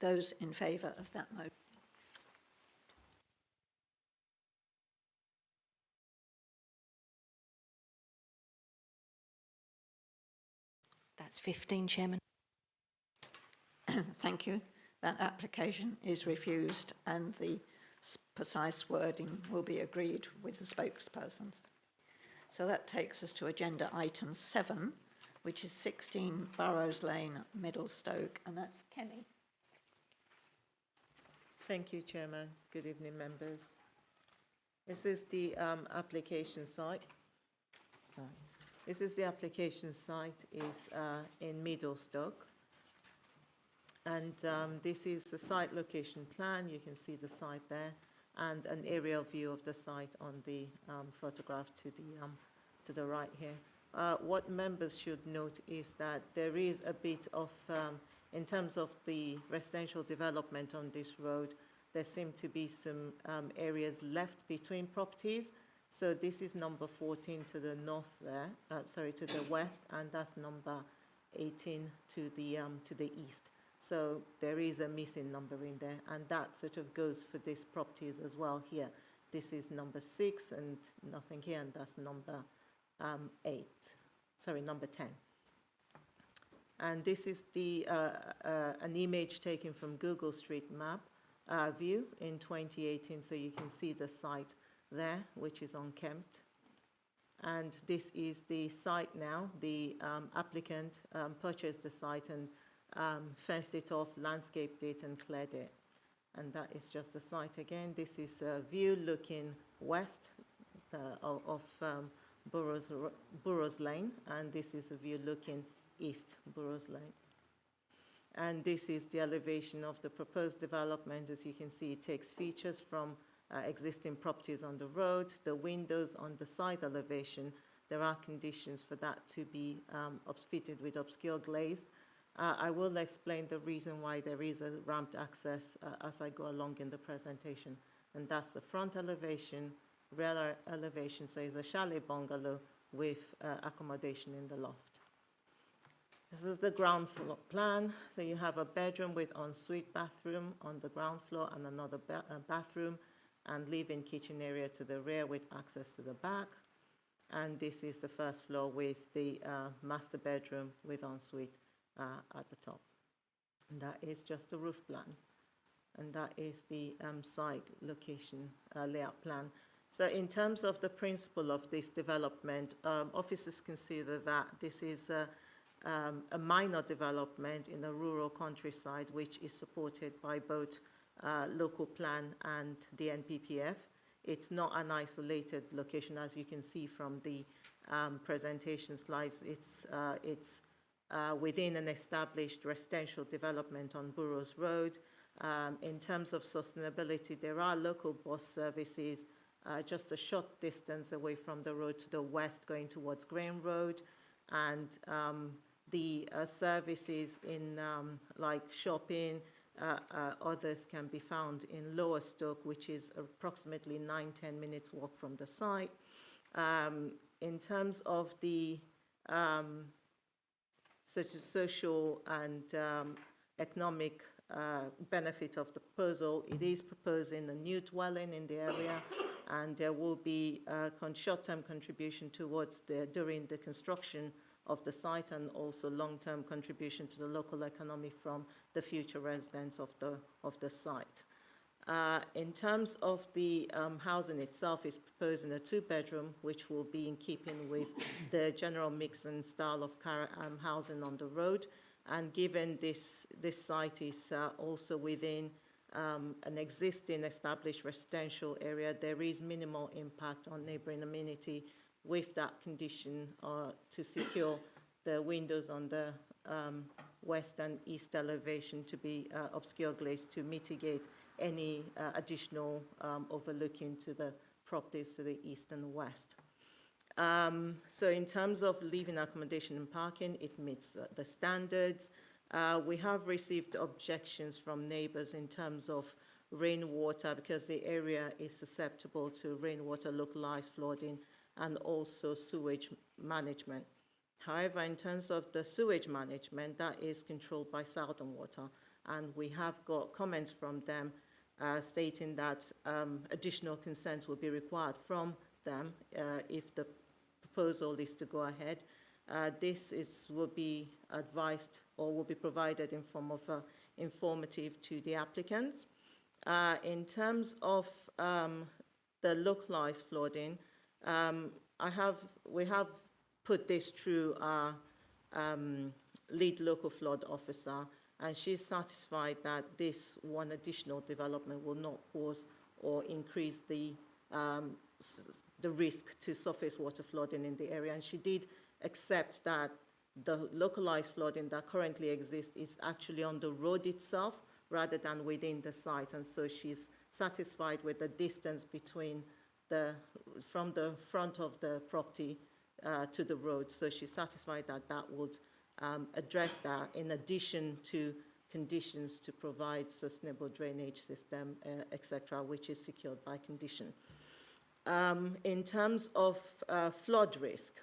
Those in favour of that motion? That's 15, Chairman. Thank you. That application is refused and the precise wording will be agreed with the spokespersons. So that takes us to agenda item 7, which is 16 Burrows Lane, Middle Stoke, and that's Kemi. Thank you, Chairman. Good evening, members. This is the application site. Sorry. This is the application site is in Middle Stoke. And this is the site location plan. You can see the site there and an aerial view of the site on the photograph to the right here. What members should note is that there is a bit of, in terms of the residential development on this road, there seem to be some areas left between properties. So this is number 14 to the north there, to the west, and that's number 18 to the east. So there is a missing number in there, and that sort of goes for these properties as well here. This is number 6 and nothing here, and that's number number 10. And this is an image taken from Google Street Map view in 2018, so you can see the site there, which is unkempt. And this is the site now. The applicant purchased the site and fenced it off, landscaped it, and cleared it. And that is just the site again. This is a view looking west of Burrows Lane, and this is a view looking east, Burrows Lane. And this is the elevation of the proposed development. As you can see, it takes features from existing properties on the road, the windows on the side elevation. There are conditions for that to be fitted with obscure glazed. I will explain the reason why there is a ramped access as I go along in the presentation. And that's the front elevation, rear elevation, so it's a chalet bungalow with accommodation in the loft. This is the ground floor plan. So you have a bedroom with ensuite bathroom on the ground floor and another bathroom, and living kitchen area to the rear with access to the back. And this is the first floor with the master bedroom with ensuite at the top. And that is just a roof plan. And that is the site location layout plan. So in terms of the principle of this development, officers consider that this is a minor development in a rural countryside, which is supported by both local plan and the NPPF. It's not an isolated location, as you can see from the presentation slides. It's within an established residential development on Burrows Road. In terms of sustainability, there are local bus services just a short distance away from the road to the west going towards Green Road, and the services in like shopping, others can be found in Lower Stoke, which is approximately 9-10 minutes walk from the site. In terms of the such as social and economic benefit of the proposal, it is proposing a new dwelling in the area, and there will be a short-term contribution towards during the construction of the site, and also long-term contribution to the local economy from the future residents of the site. In terms of the housing itself, is proposing a 2-bedroom, which will be in keeping with the general mix and style of housing on the road. And given this site is also within an existing established residential area, there is minimal impact on neighboring amenity, with that condition to secure the windows on the west and east elevation to be obscure glazed to mitigate any additional overlooking to the properties to the east and west. So in terms of living accommodation and parking, it meets the standards. We have received objections from neighbors in terms of rainwater, because the area is susceptible to rainwater localized flooding and also sewage management. However, in terms of the sewage management, that is controlled by Southern Water, and we have got comments from them stating that additional consents will be required from them if the proposal is to go ahead. This will be advised or will be provided in form of informative to the applicants. In terms of the localized flooding, we have put this through our lead local flood officer, and she's satisfied that this one additional development will not cause or increase the risk to surface water flooding in the area. And she did accept that the localized flooding that currently exists is actually on the road itself rather than within the site, and so she's satisfied with the distance between from the front of the property to the road. So she's satisfied that that would address that, in addition to conditions to provide sustainable drainage system, etc., which is secured by condition. In terms of flood risk,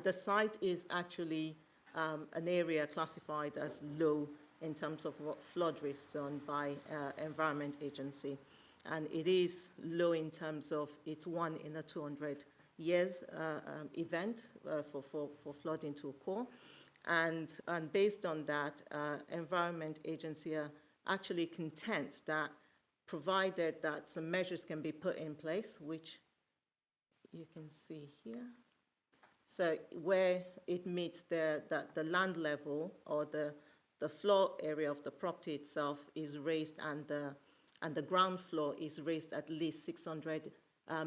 the site is actually an area classified as low in terms of what flood risk done by Environment Agency. And it is low in terms of it's 1 in a 200 years event for flooding to occur. And based on that, Environment Agency are actually content that provided that some measures can be put in place, which you can see here. So where it meets the land level or the floor area of the property itself is raised and the ground floor is raised at least 600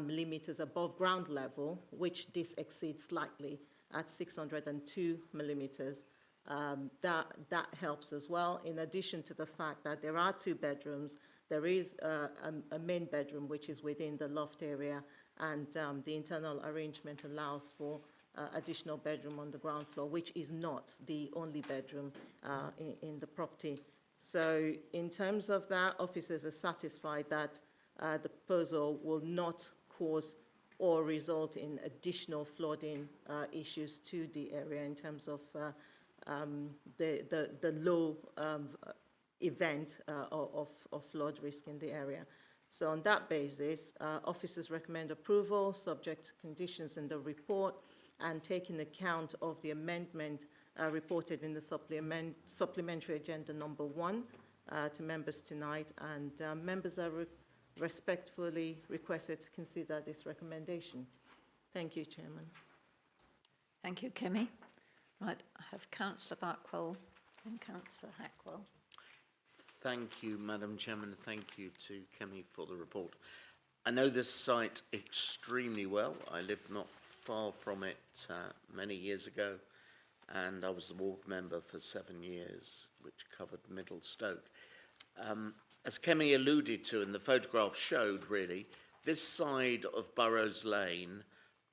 millimeters above ground level, which this exceeds slightly at 602 millimeters. That helps as well, in addition to the fact that there are 2 bedrooms. There is a main bedroom which is within the loft area, and the internal arrangement allows for additional bedroom on the ground floor, which is not the only bedroom in the property. So in terms of that, officers are satisfied that the proposal will not cause or result in additional flooding issues to the area in terms of the low event of flood risk in the area. So on that basis, officers recommend approval subject to conditions in the report and taking account of the amendment reported in the supplementary agenda number 1 to members tonight, and members are respectfully requested to consider this recommendation. Thank you, Chairman. Thank you, Kemi. Right, I have Councillor Buckwell and Councillor Hackwell. Thank you, Madam Chairman. Thank you to Kemi for the report. I know this site extremely well. I lived not far from it many years ago, and I was the ward member for 7 years, which covered Middle Stoke. As Kemi alluded to, and the photograph showed really, this side of Burrows Lane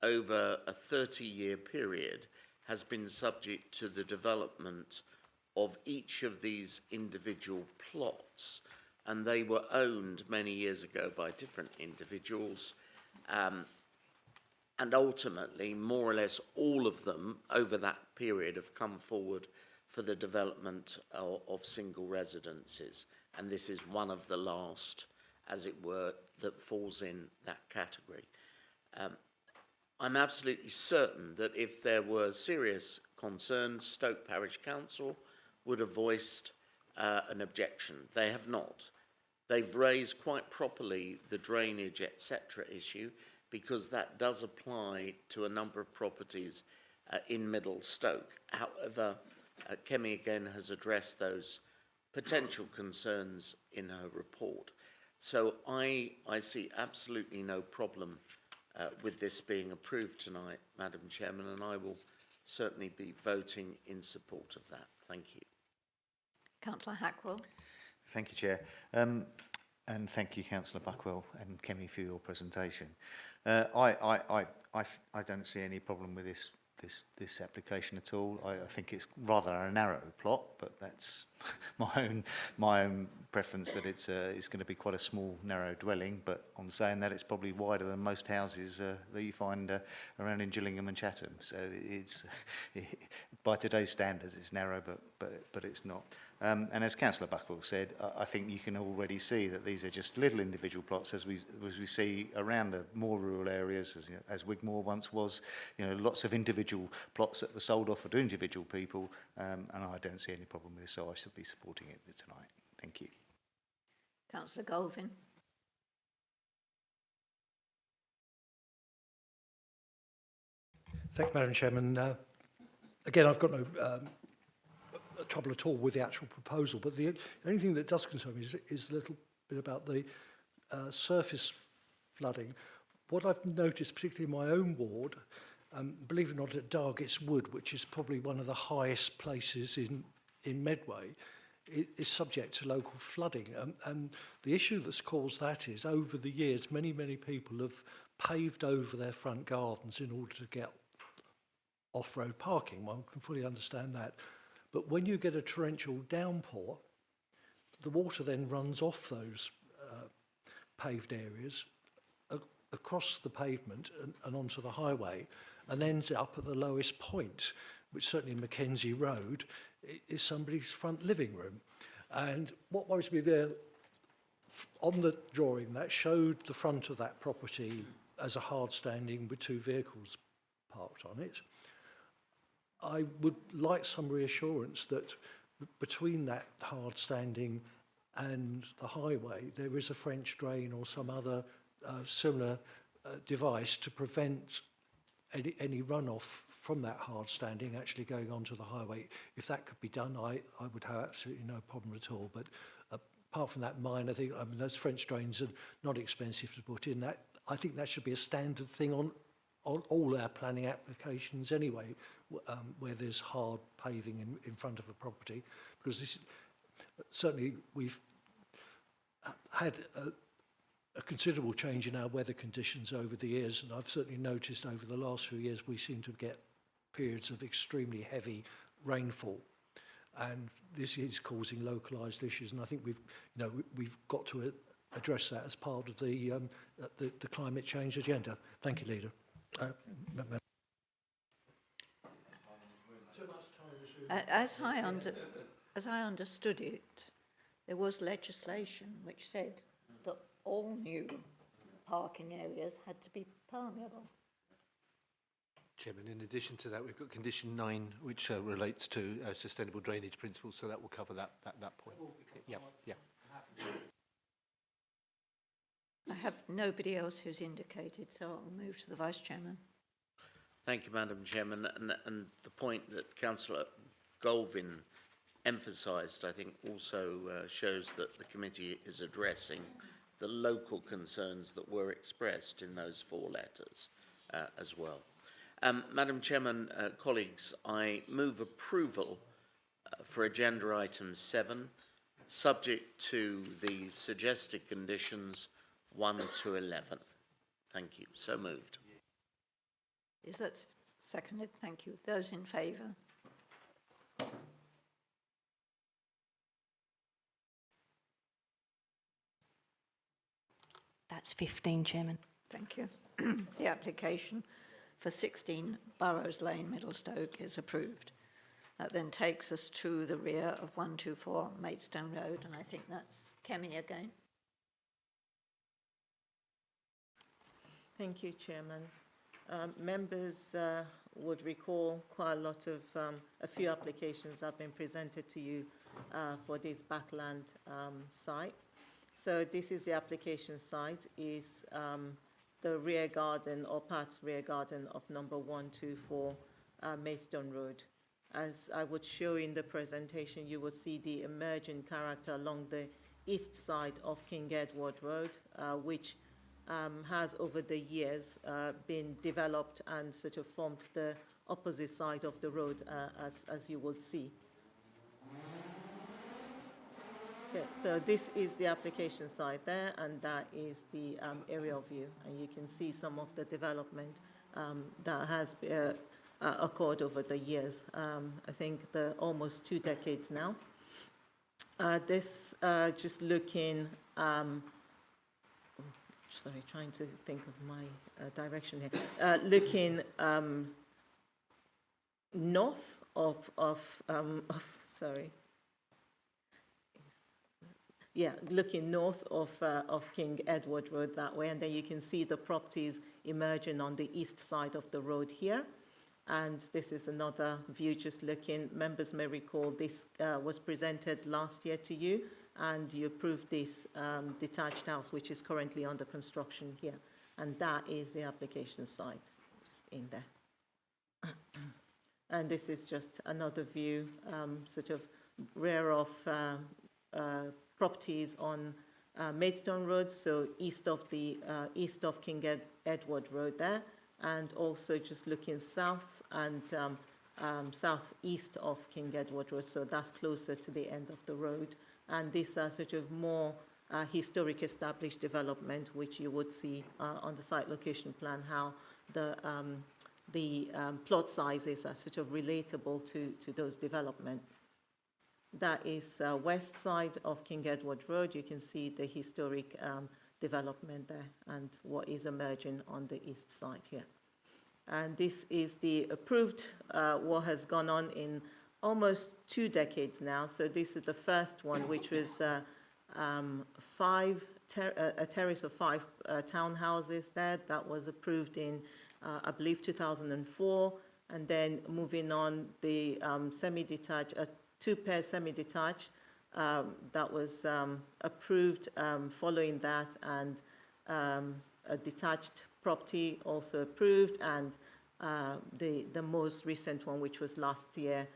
over a 30-year period has been subject to the development of each of these individual plots, and they were owned many years ago by different individuals, and ultimately more or less all of them over that period have come forward for the development of single residences, and this is one of the last, as it were, that falls in that category. I'm absolutely certain that if there were serious concerns, Stoke Parish Council would have voiced an objection. They have not. They've raised quite properly the drainage, etc. issue, because that does apply to a number of properties in Middle Stoke. However, Kemi again has addressed those potential concerns in her report. So I see absolutely no problem with this being approved tonight, Madam Chairman, and I will certainly be voting in support of that. Thank you. Councillor Hackwell. Thank you, Chair. And thank you, Councillor Buckwell and Kemi, for your presentation. I don't see any problem with this application at all. I think it's rather a narrow plot, but that's my own preference, that it's going to be quite a small, narrow dwelling. But on saying that, it's probably wider than most houses that you find around in Gillingham and Chatham. So it's by today's standards, it's narrow, but it's not. And as Councillor Buckwell said, I think you can already see that these are just little individual plots, as we see around the more rural areas, as Wigmore once was. You know, lots of individual plots that were sold off to individual people, and I don't see any problem with this, so I should be supporting it tonight. Thank you. Councillor Golvin. Thank you, Madam Chairman. Again, I've got no trouble at all with the actual proposal, but the only thing that does concern me is a little bit about the surface flooding. What I've noticed, particularly in my own ward, believe it or not, at Dargets Wood, which is probably one of the highest places in Medway, is subject to local flooding. And the issue that's caused that is, over the years, many people have paved over their front gardens in order to get off-road parking. One can fully understand that. But when you get a torrential downpour, the water then runs off those paved areas across the pavement and onto the highway, and ends up at the lowest point, which certainly in Mackenzie Road is somebody's front living room. And what worries me there, on the drawing, that showed the front of that property as a hard standing with 2 vehicles parked on it. I would like some reassurance that between that hard standing and the highway, there is a French drain or some other similar device to prevent any runoff from that hard standing actually going onto the highway. If that could be done, I would have absolutely no problem at all. But apart from that minor thing, I mean, those French drains are not expensive to put in. That I think that should be a standard thing on all our planning applications anyway, where there's hard paving in front of a property, because this, certainly we've had a considerable change in our weather conditions over the years, and I've certainly noticed over the last few years we seem to get periods of extremely heavy rainfall, and this is causing localised issues, and I think we've got to address that as part of the climate change agenda. Thank you, Leader. As I understood it, there was legislation which said that all new parking areas had to be permeable. Chairman, in addition to that, we've got condition 9, which relates to sustainable drainage principles, so that will cover that point. Yeah, yeah. I have nobody else who's indicated, so I'll move to the Vice Chairman. Thank you, Madam Chairman. And the point that Councillor Golvin emphasised, I think, also shows that the committee is addressing the local concerns that were expressed in those 4 letters as well. Madam Chairman, colleagues, I move approval for agenda item 7, subject to the suggested conditions 1 to 11. Thank you. So moved. Is that seconded? Thank you. Those in favour? That's 15, Chairman. Thank you. The application for 16 Burrows Lane, Middlestoke is approved. That then takes us to the rear of 124 Maidstone Road, and I think that's Kemi again. Thank you, Chairman. Members would recall quite a lot of, a few applications have been presented to you for this backland site. So this is the application site, is the rear garden or part rear garden of number 124 Maidstone Road. As I would show in the presentation, you will see the emerging character along the east side of King Edward Road, which has over the years been developed and sort of formed the opposite side of the road, as you would see. Okay, so this is the application site there, and that is the aerial view, and you can see some of the development that has occurred over the years. I think almost 2 decades now. This just looking. Sorry, trying to think of my direction here. Looking north sorry. Yeah, looking north of King Edward Road that way, and then you can see the properties emerging on the east side of the road here. And this is another view just looking. Members may recall this was presented last year to you, and you approved this detached house, which is currently under construction here. And that is the application site, just in there. And this is just another view, sort of rear of properties on Maidstone Road, so east of King Edward Road there, and also just looking south and southeast of King Edward Road, so that's closer to the end of the road. And these are sort of more historic established development, which you would see on the site location plan, how the plot sizes are sort of relatable to those development. That is west side of King Edward Road. You can see the historic development there and what is emerging on the east side here. And this is the approved, what has gone on in almost 2 decades now. So this is the first one, which was a terrace of 5 townhouses there. That was approved in, I believe, 2004. And then moving on, the semi-detached, 2-pair semi-detached, that was approved following that, and a detached property also approved, and the most recent one, which was last year,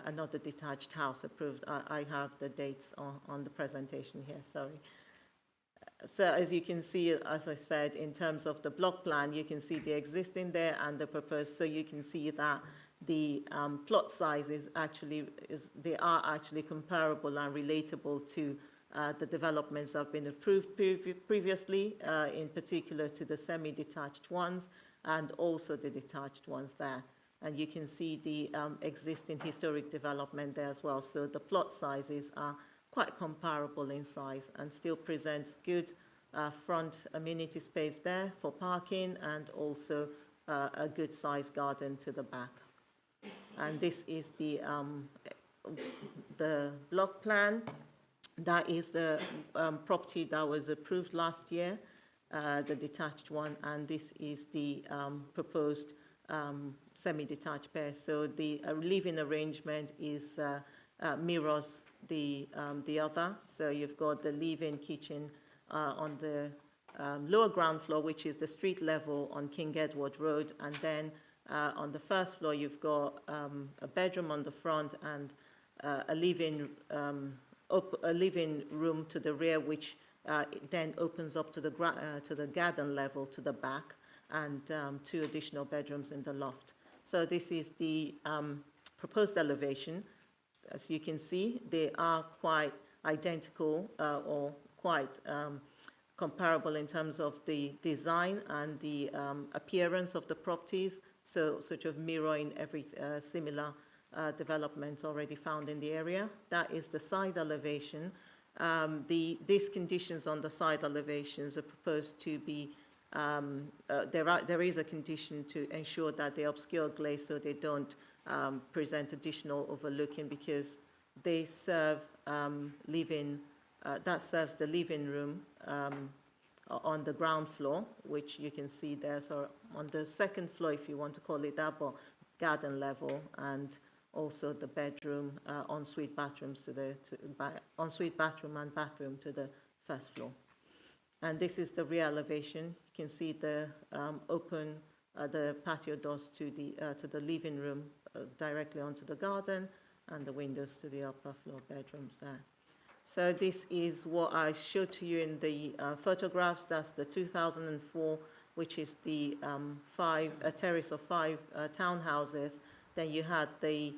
another detached house approved. I have the dates on the presentation here, sorry. So as you can see, as I said, in terms of the block plan, you can see the existing there and the proposed. So you can see that the plot size is actually, they are actually comparable and relatable to the developments that have been approved previously, in particular to the semi-detached ones and also the detached ones there. And you can see the existing historic development there as well. So the plot sizes are quite comparable in size and still presents good front amenity space there for parking, and also a good sized garden to the back. And this is the block plan. That is the property that was approved last year, the detached one, and this is the proposed semi-detached pair. So the living arrangement is mirrors the other. So you've got the live-in kitchen on the lower ground floor, which is the street level on King Edward Road, and then on the first floor you've got a bedroom on the front and a living room to the rear, which then opens up to the garden level to the back, and 2 additional bedrooms in the loft. So this is the proposed elevation. As you can see, they are quite identical or quite comparable in terms of the design and the appearance of the properties, so sort of mirroring every similar development already found in the area. That is the side elevation. These conditions on the side elevations are proposed to be, there is a condition to ensure that they obscure glaze so they don't present additional overlooking, because they serve that serves the living room on the ground floor, which you can see there. So on the second floor, if you want to call it that, but garden level, and also the bedroom, ensuite bathrooms ensuite bathroom and bathroom to the first floor. And this is the rear elevation. You can see the the patio doors to the living room directly onto the garden, and the windows to the upper floor bedrooms there. So this is what I showed to you in the photographs. That's the 2004, which is the terrace of 5 townhouses. Then you had the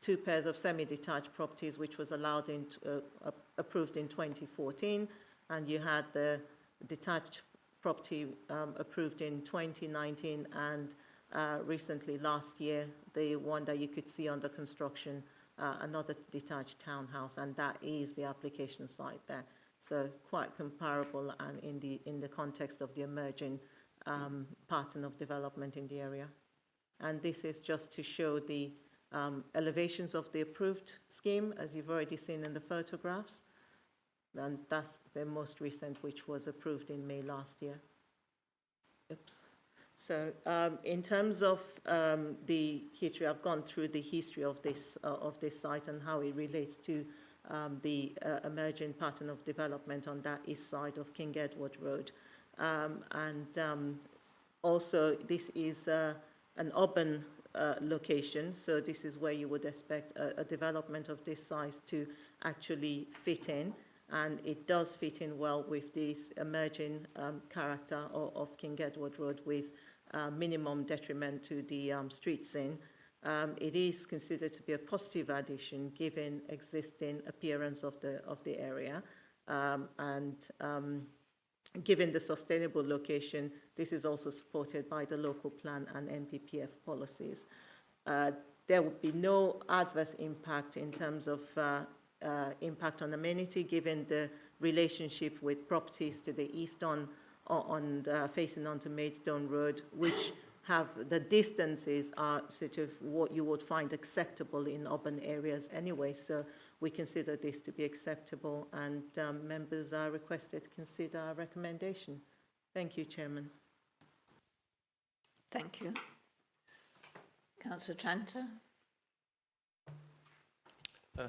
2 pairs of semi-detached properties, which was allowed approved in 2014, and you had the detached property approved in 2019, and recently last year, the one that you could see under construction, another detached townhouse, and that is the application site there. So quite comparable, and in the context of the emerging pattern of development in the area. And this is just to show the elevations of the approved scheme, as you've already seen in the photographs. And that's the most recent, which was approved in May last year. Oops. So in terms of the history, I've gone through the history of this site and how it relates to the emerging pattern of development on that east side of King Edward Road. Also, this is an urban location, so this is where you would expect a development of this size to actually fit in. And it does fit in well with this emerging character of King Edward Road, with minimum detriment to the street scene. It is considered to be a positive addition given existing appearance of the area, given the sustainable location. This is also supported by the local plan and NPPF policies. There would be no adverse impact in terms of impact on amenity, given the relationship with properties to the east facing onto Maidstone Road, which have the distances are sort of what you would find acceptable in urban areas anyway. So we consider this to be acceptable, and members are requested to consider our recommendation. Thank you, Chairman. Thank you. Councillor Tranter.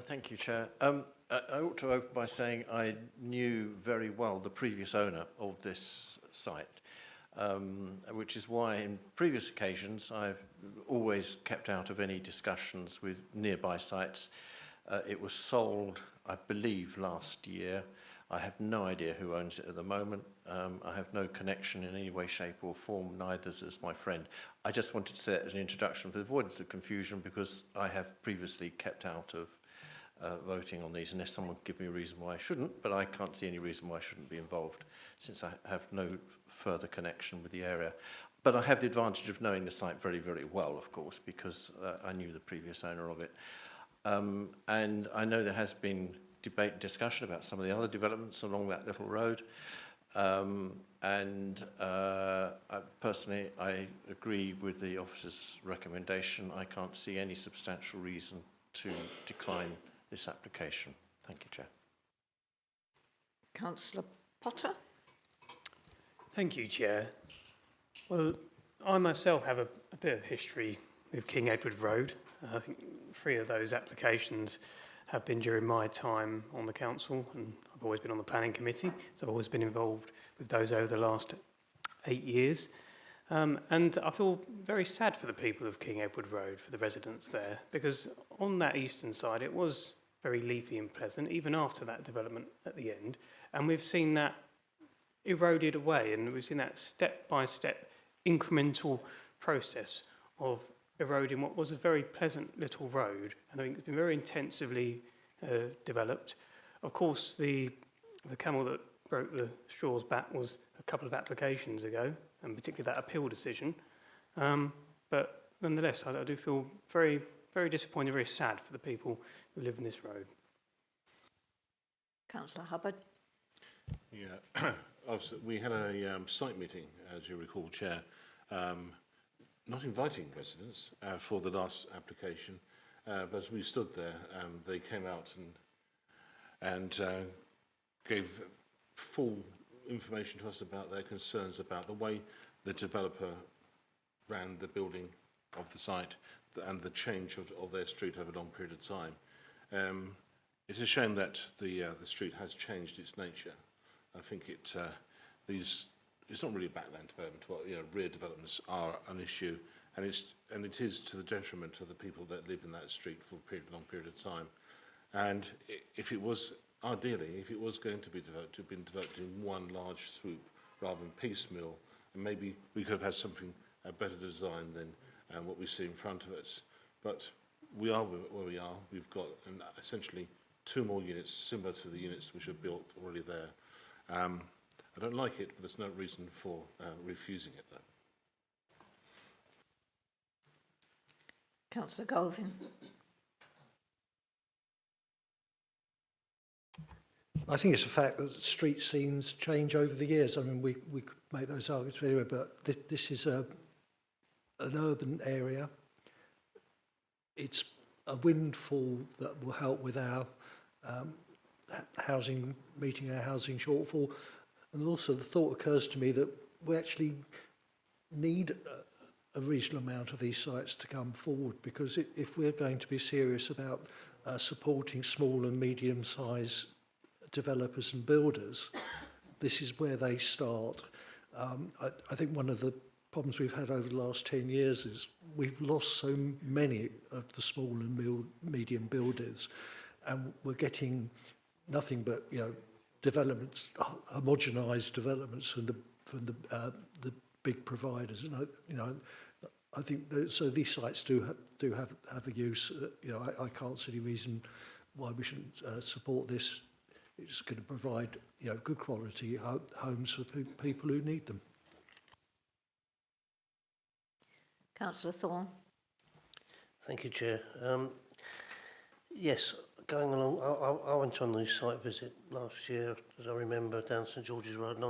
Thank you, Chair. I ought to open by saying I knew very well the previous owner of this site, which is why in previous occasions I've always kept out of any discussions with nearby sites. It was sold, I believe, last year. I have no idea who owns it at the moment. I have no connection in any way, shape or form, neither as my friend. I just wanted to say that as an introduction for the avoidance of confusion, because I have previously kept out of voting on these unless someone can give me a reason why I shouldn't, but I can't see any reason why I shouldn't be involved since I have no further connection with the area. But I have the advantage of knowing the site very, very well, of course, because I knew the previous owner of it. And I know there has been debate and discussion about some of the other developments along that little road. Personally, I agree with the officer's recommendation. I can't see any substantial reason to decline this application. Thank you, Chair. Councillor Potter. Thank you, Chair. Well, I myself have a bit of history with King Edward Road. I think 3 of those applications have been during my time on the council, and I've always been on the planning committee, so I've always been involved with those over the last 8 years. And I feel very sad for the people of King Edward Road, for the residents there, because on that eastern side it was very leafy and pleasant, even after that development at the end. And we've seen that eroded away, and we've seen that step-by-step incremental process of eroding what was a very pleasant little road. And I think it's been very intensively developed. Of course, the camel that broke the straw's back was a couple of applications ago, and particularly that appeal decision. But nonetheless, I do feel very, very disappointed, very sad for the people who live in this road. Councillor Hubbard. Yeah, we had a site meeting, as you recall, Chair, not inviting residents for the last application, but as we stood there, they came out and gave full information to us about their concerns about the way the developer ran the building of the site and the change of their street over a long period of time. It's a shame that the street has changed its nature. I think it's not really a backland development. Well, rear developments are an issue, and it is to the detriment of the people that live in that street for a long period of time. And if it was ideally, if it was going to be developed, to have been developed in one large swoop rather than piecemeal, and maybe we could have had something a better design than what we see in front of us. But we are where we are. We've got essentially 2 more units similar to the units which are built already there. I don't like it, but there's no reason for refusing it, though. Councillor Galvin. I think it's a fact that street scenes change over the years. I mean, we could make those arguments anyway, but this is an urban area. It's a windfall that will help with our housing, meeting our housing shortfall. And also the thought occurs to me that we actually need a reasonable amount of these sites to come forward, because if we're going to be serious about supporting small and medium-sized developers and builders, this is where they start. I think one of the problems we've had over the last 10 years is we've lost so many of the small and medium builders, and we're getting nothing but developments, homogenised developments from the big providers. And I think that, so these sites do have a use. I can't see any reason why we shouldn't support this. It's going to provide good quality homes for people who need them. Councillor Thorne. Thank you, Chair. Yes, going along, I went on the site visit last year, as I remember, down St George's Road, and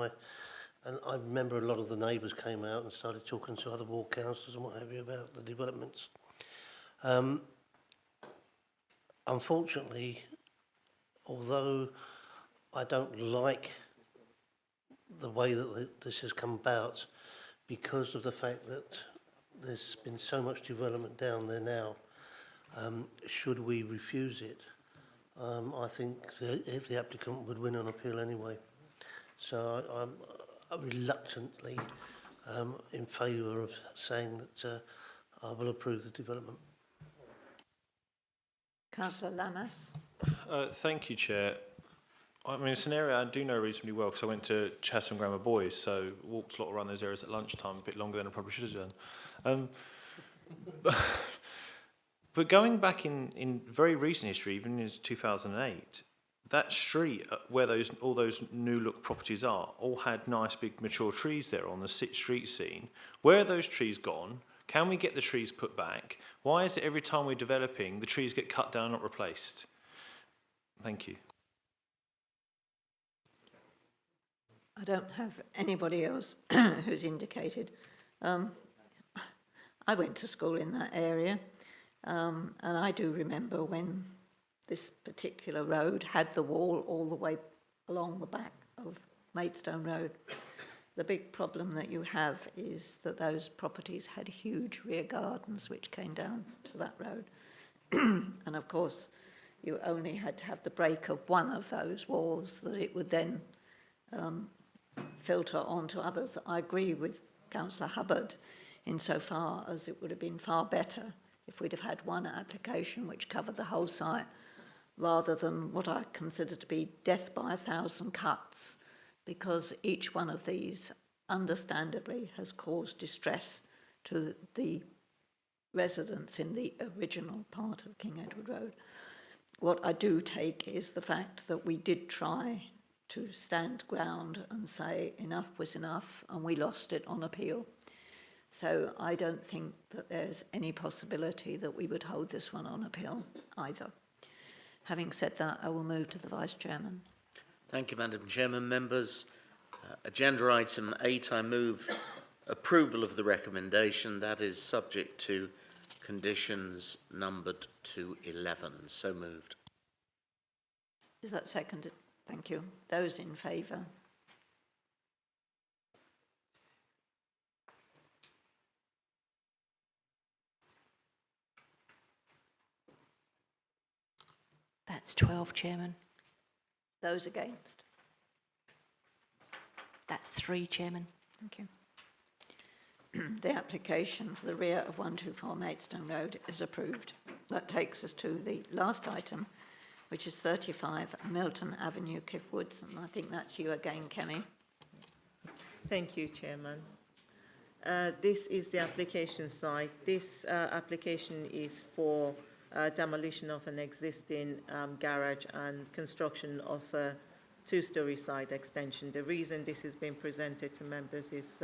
And I remember a lot of the neighbours came out and started talking to other ward councillors and what have you about the developments. Unfortunately, although I don't like the way that this has come about, because of the fact that there's been so much development down there now, should we refuse it, I think the applicant would win on appeal anyway. So I'm reluctantly in favour of saying that I will approve the development. Councillor Lamas. Thank you, Chair. I mean, it's an area I do know reasonably well because I went to Chatham Grammar Boys, so walked a lot around those areas at lunchtime, a bit longer than I probably should have done. But going back in very recent history, even in 2008, that street where all those new look properties are, all had nice big mature trees there on the street scene. Where are those trees gone? Can we get the trees put back? Why is it every time we're developing, the trees get cut down, not replaced? Thank you. I don't have anybody else who's indicated. I went to school in that area, and I do remember when this particular road had the wall all the way along the back of Maidstone Road. The big problem that you have is that those properties had huge rear gardens which came down to that road. And of course, you only had to have the break of one of those walls that it would then filter onto others. I agree with Councillor Hubbard insofar as it would have been far better if we'd have had one application which covered the whole site rather than what I consider to be death by 1,000 cuts, because each one of these understandably has caused distress to the residents in the original part of King Edward Road. What I do take is the fact that we did try to stand ground and say enough was enough, and we lost it on appeal. So I don't think that there's any possibility that we would hold this one on appeal either. Having said that, I will move to the Vice Chairman. Thank you, Madam Chairman. Members, agenda item 8, I move approval of the recommendation. That is subject to conditions numbered to 11. So moved. Is that seconded? Thank you. Those in favour? That's 12, Chairman. Those against? That's 3, Chairman. Thank you. The application for the rear of 124 Maidstone Road is approved. That takes us to the last item, which is 35 Milton Avenue, Cliffe Woods, and I think that's you again, Kemi. Thank you, Chairman. This is the application site. This application is for demolition of an existing garage and construction of a two-storey side extension. The reason this has been presented to members is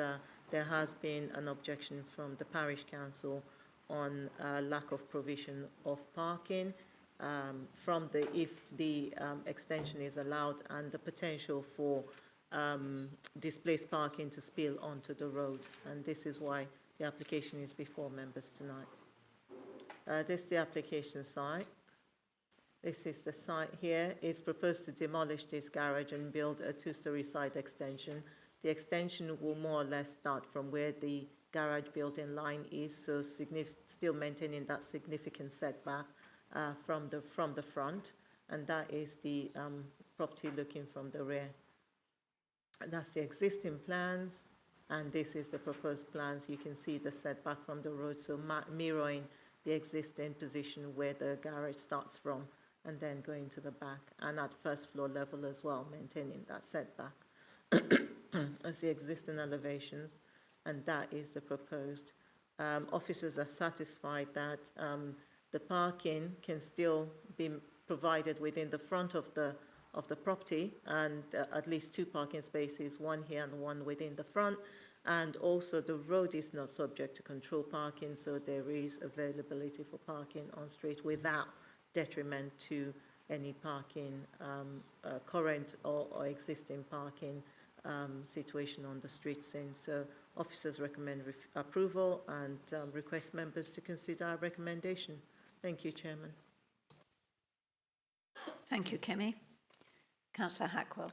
there has been an objection from the parish council on lack of provision of parking if the extension is allowed, and the potential for displaced parking to spill onto the road. And this is why the application is before members tonight. This is the application site. This is the site here. It's proposed to demolish this garage and build a two-storey side extension. The extension will more or less start from where the garage built-in line is, so still maintaining that significant setback from the front, and that is the property looking from the rear. And that's the existing plans, and this is the proposed plans. You can see the setback from the road, so mirroring the existing position where the garage starts from, and then going to the back, and at first floor level as well, maintaining that setback as the existing elevations, and that is the proposed. Officers are satisfied that the parking can still be provided within the front of the property, and at least 2 parking spaces, one here and one within the front. And also the road is not subject to control parking, so there is availability for parking on street without detriment to any parking, current or existing parking situation on the street scene. So officers recommend approval and request members to consider our recommendation. Thank you, Chairman. Thank you, Kemi. Councillor Hackwell.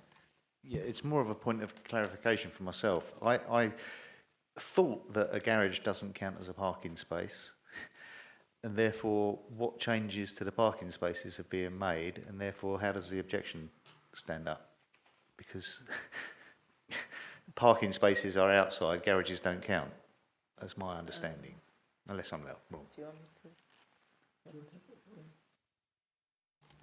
Yeah, it's more of a point of clarification for myself. I thought that a garage doesn't count as a parking space, and therefore what changes to the parking spaces are being made, and therefore how does the objection stand up? Because parking spaces are outside, garages don't count. That's my understanding, unless I'm wrong. Do you want me to?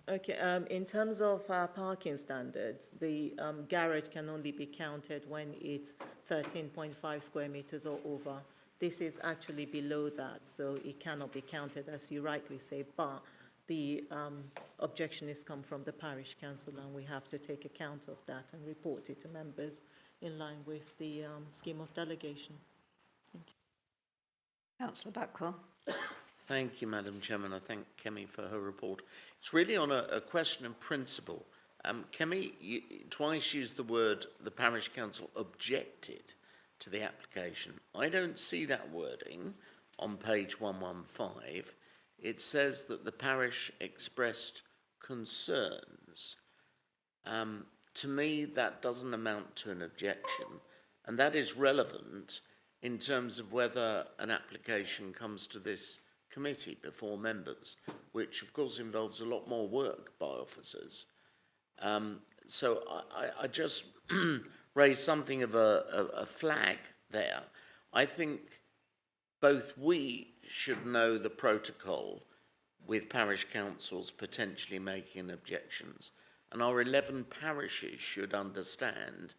Okay, in terms of parking standards, the garage can only be counted when it's 13.5 square meters or over. This is actually below that, so it cannot be counted, as you rightly say, but the objection has come from the parish council, and we have to take account of that and report it to members in line with the scheme of delegation. Thank you. Councillor Backwell. Thank you, Madam Chairman. I thank Kemi for her report. It's really on a question of principle. Kemi, you twice used the word the parish council objected to the application. I don't see that wording on page 115. It says that the parish expressed concerns. To me, that doesn't amount to an objection, and that is relevant in terms of whether an application comes to this committee before members, which of course involves a lot more work by officers. So I just raise something of a flag there. I think both we should know the protocol with parish councils potentially making objections, and our 11 parishes should understand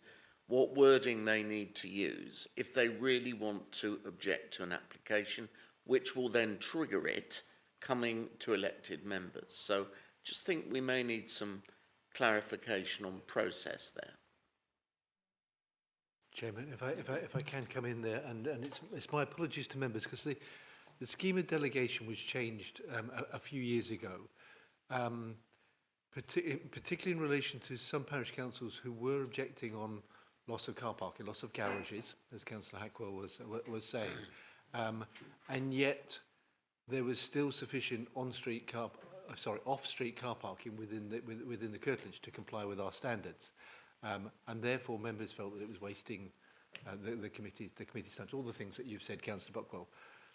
what wording they need to use if they really want to object to an application, which will then trigger it coming to elected members. So just think we may need some clarification on process there. Chairman, if I can come in there, and it's my apologies to members, because the scheme of delegation was changed a few years ago, particularly in relation to some parish councils who were objecting on loss of car parking, loss of garages, as Councillor Hackwell was saying. And yet there was still sufficient off-street car parking within the curtilage to comply with our standards, and therefore members felt that it was wasting the committee's time. All the things that you've said, Councillor Buckwell.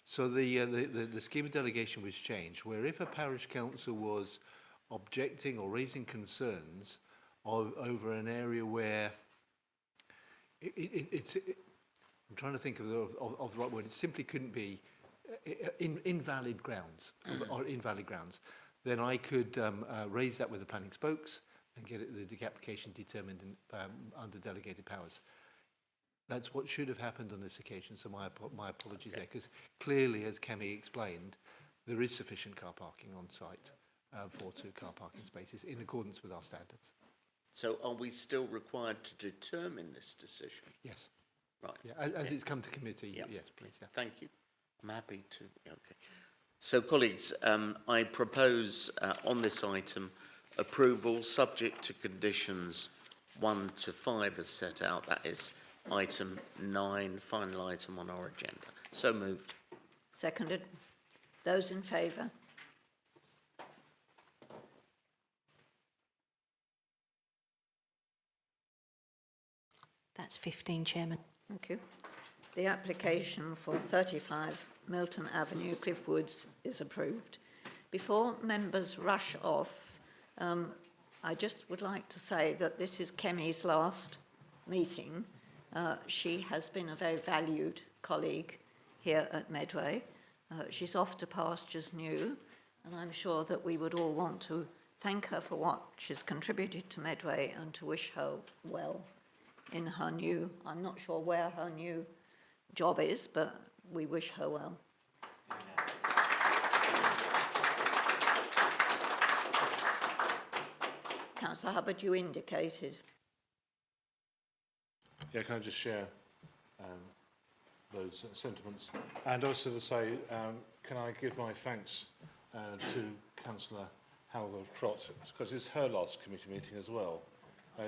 So the scheme of delegation was changed, where if a parish council was objecting or raising concerns over an area where I'm trying to think of the right word. It simply couldn't be invalid grounds, or invalid grounds. Then I could raise that with the planning spokes and get the application determined under delegated powers. That's what should have happened on this occasion. So my apologies there, because clearly, as Kemi explained, there is sufficient car parking on site for 2 car parking spaces in accordance with our standards. So are we still required to determine this decision? Yes. Right. Yeah, as it's come to committee, yeah. Yes, please. Yeah. Thank you. I'm happy to. Okay. So, colleagues, I propose on this item approval subject to conditions 1 to 5 as set out. That is item 9, final item on our agenda. So moved. Seconded. Those in favour? That's 15, Chairman. Thank you. The application for 35 Milton Avenue, Cliffe Woods is approved. Before members rush off, I just would like to say that this is Kemi's last meeting. She has been a very valued colleague here at Medway. She's off to pastures new, and I'm sure that we would all want to thank her for what she's contributed to Medway and to wish her well in her new, I'm not sure where her new job is, but we wish her well. Councillor Hubbard, you indicated. Yeah, can I just share those sentiments? And also to say, can I give my thanks to Councillor Howell Trott, because it's her last committee meeting as well.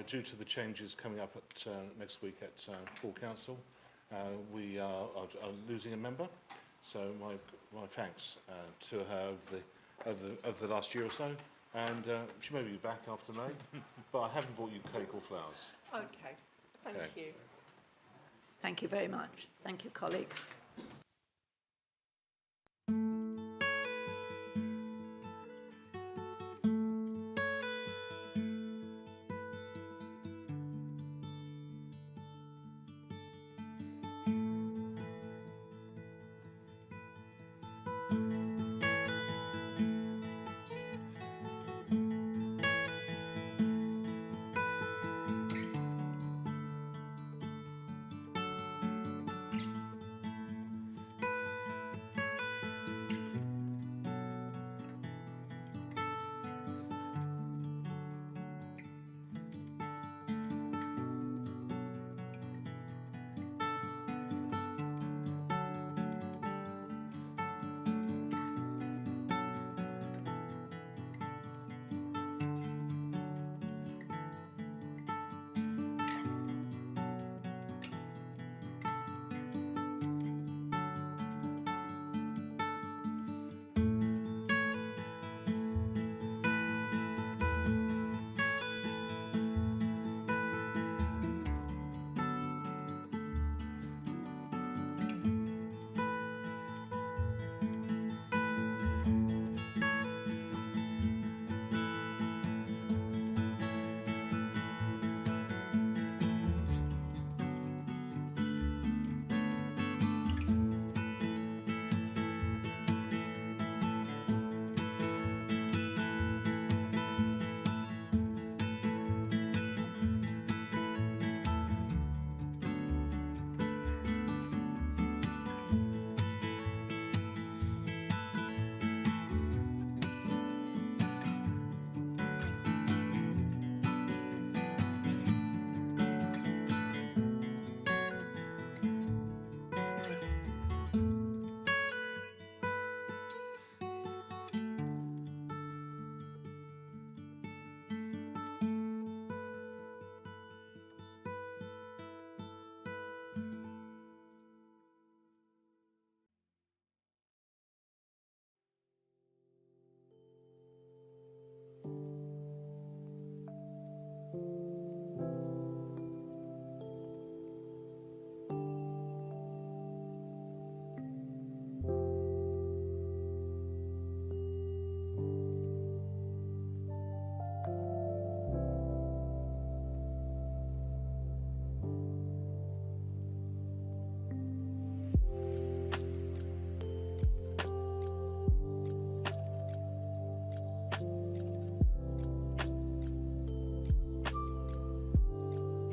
Due to the changes coming up at next week at full council, we are losing a member. So my thanks to her over the last year or so. And she may be back after May, but I haven't bought you cake or flowers. Okay, thank you. Thank you very much. Thank you, colleagues.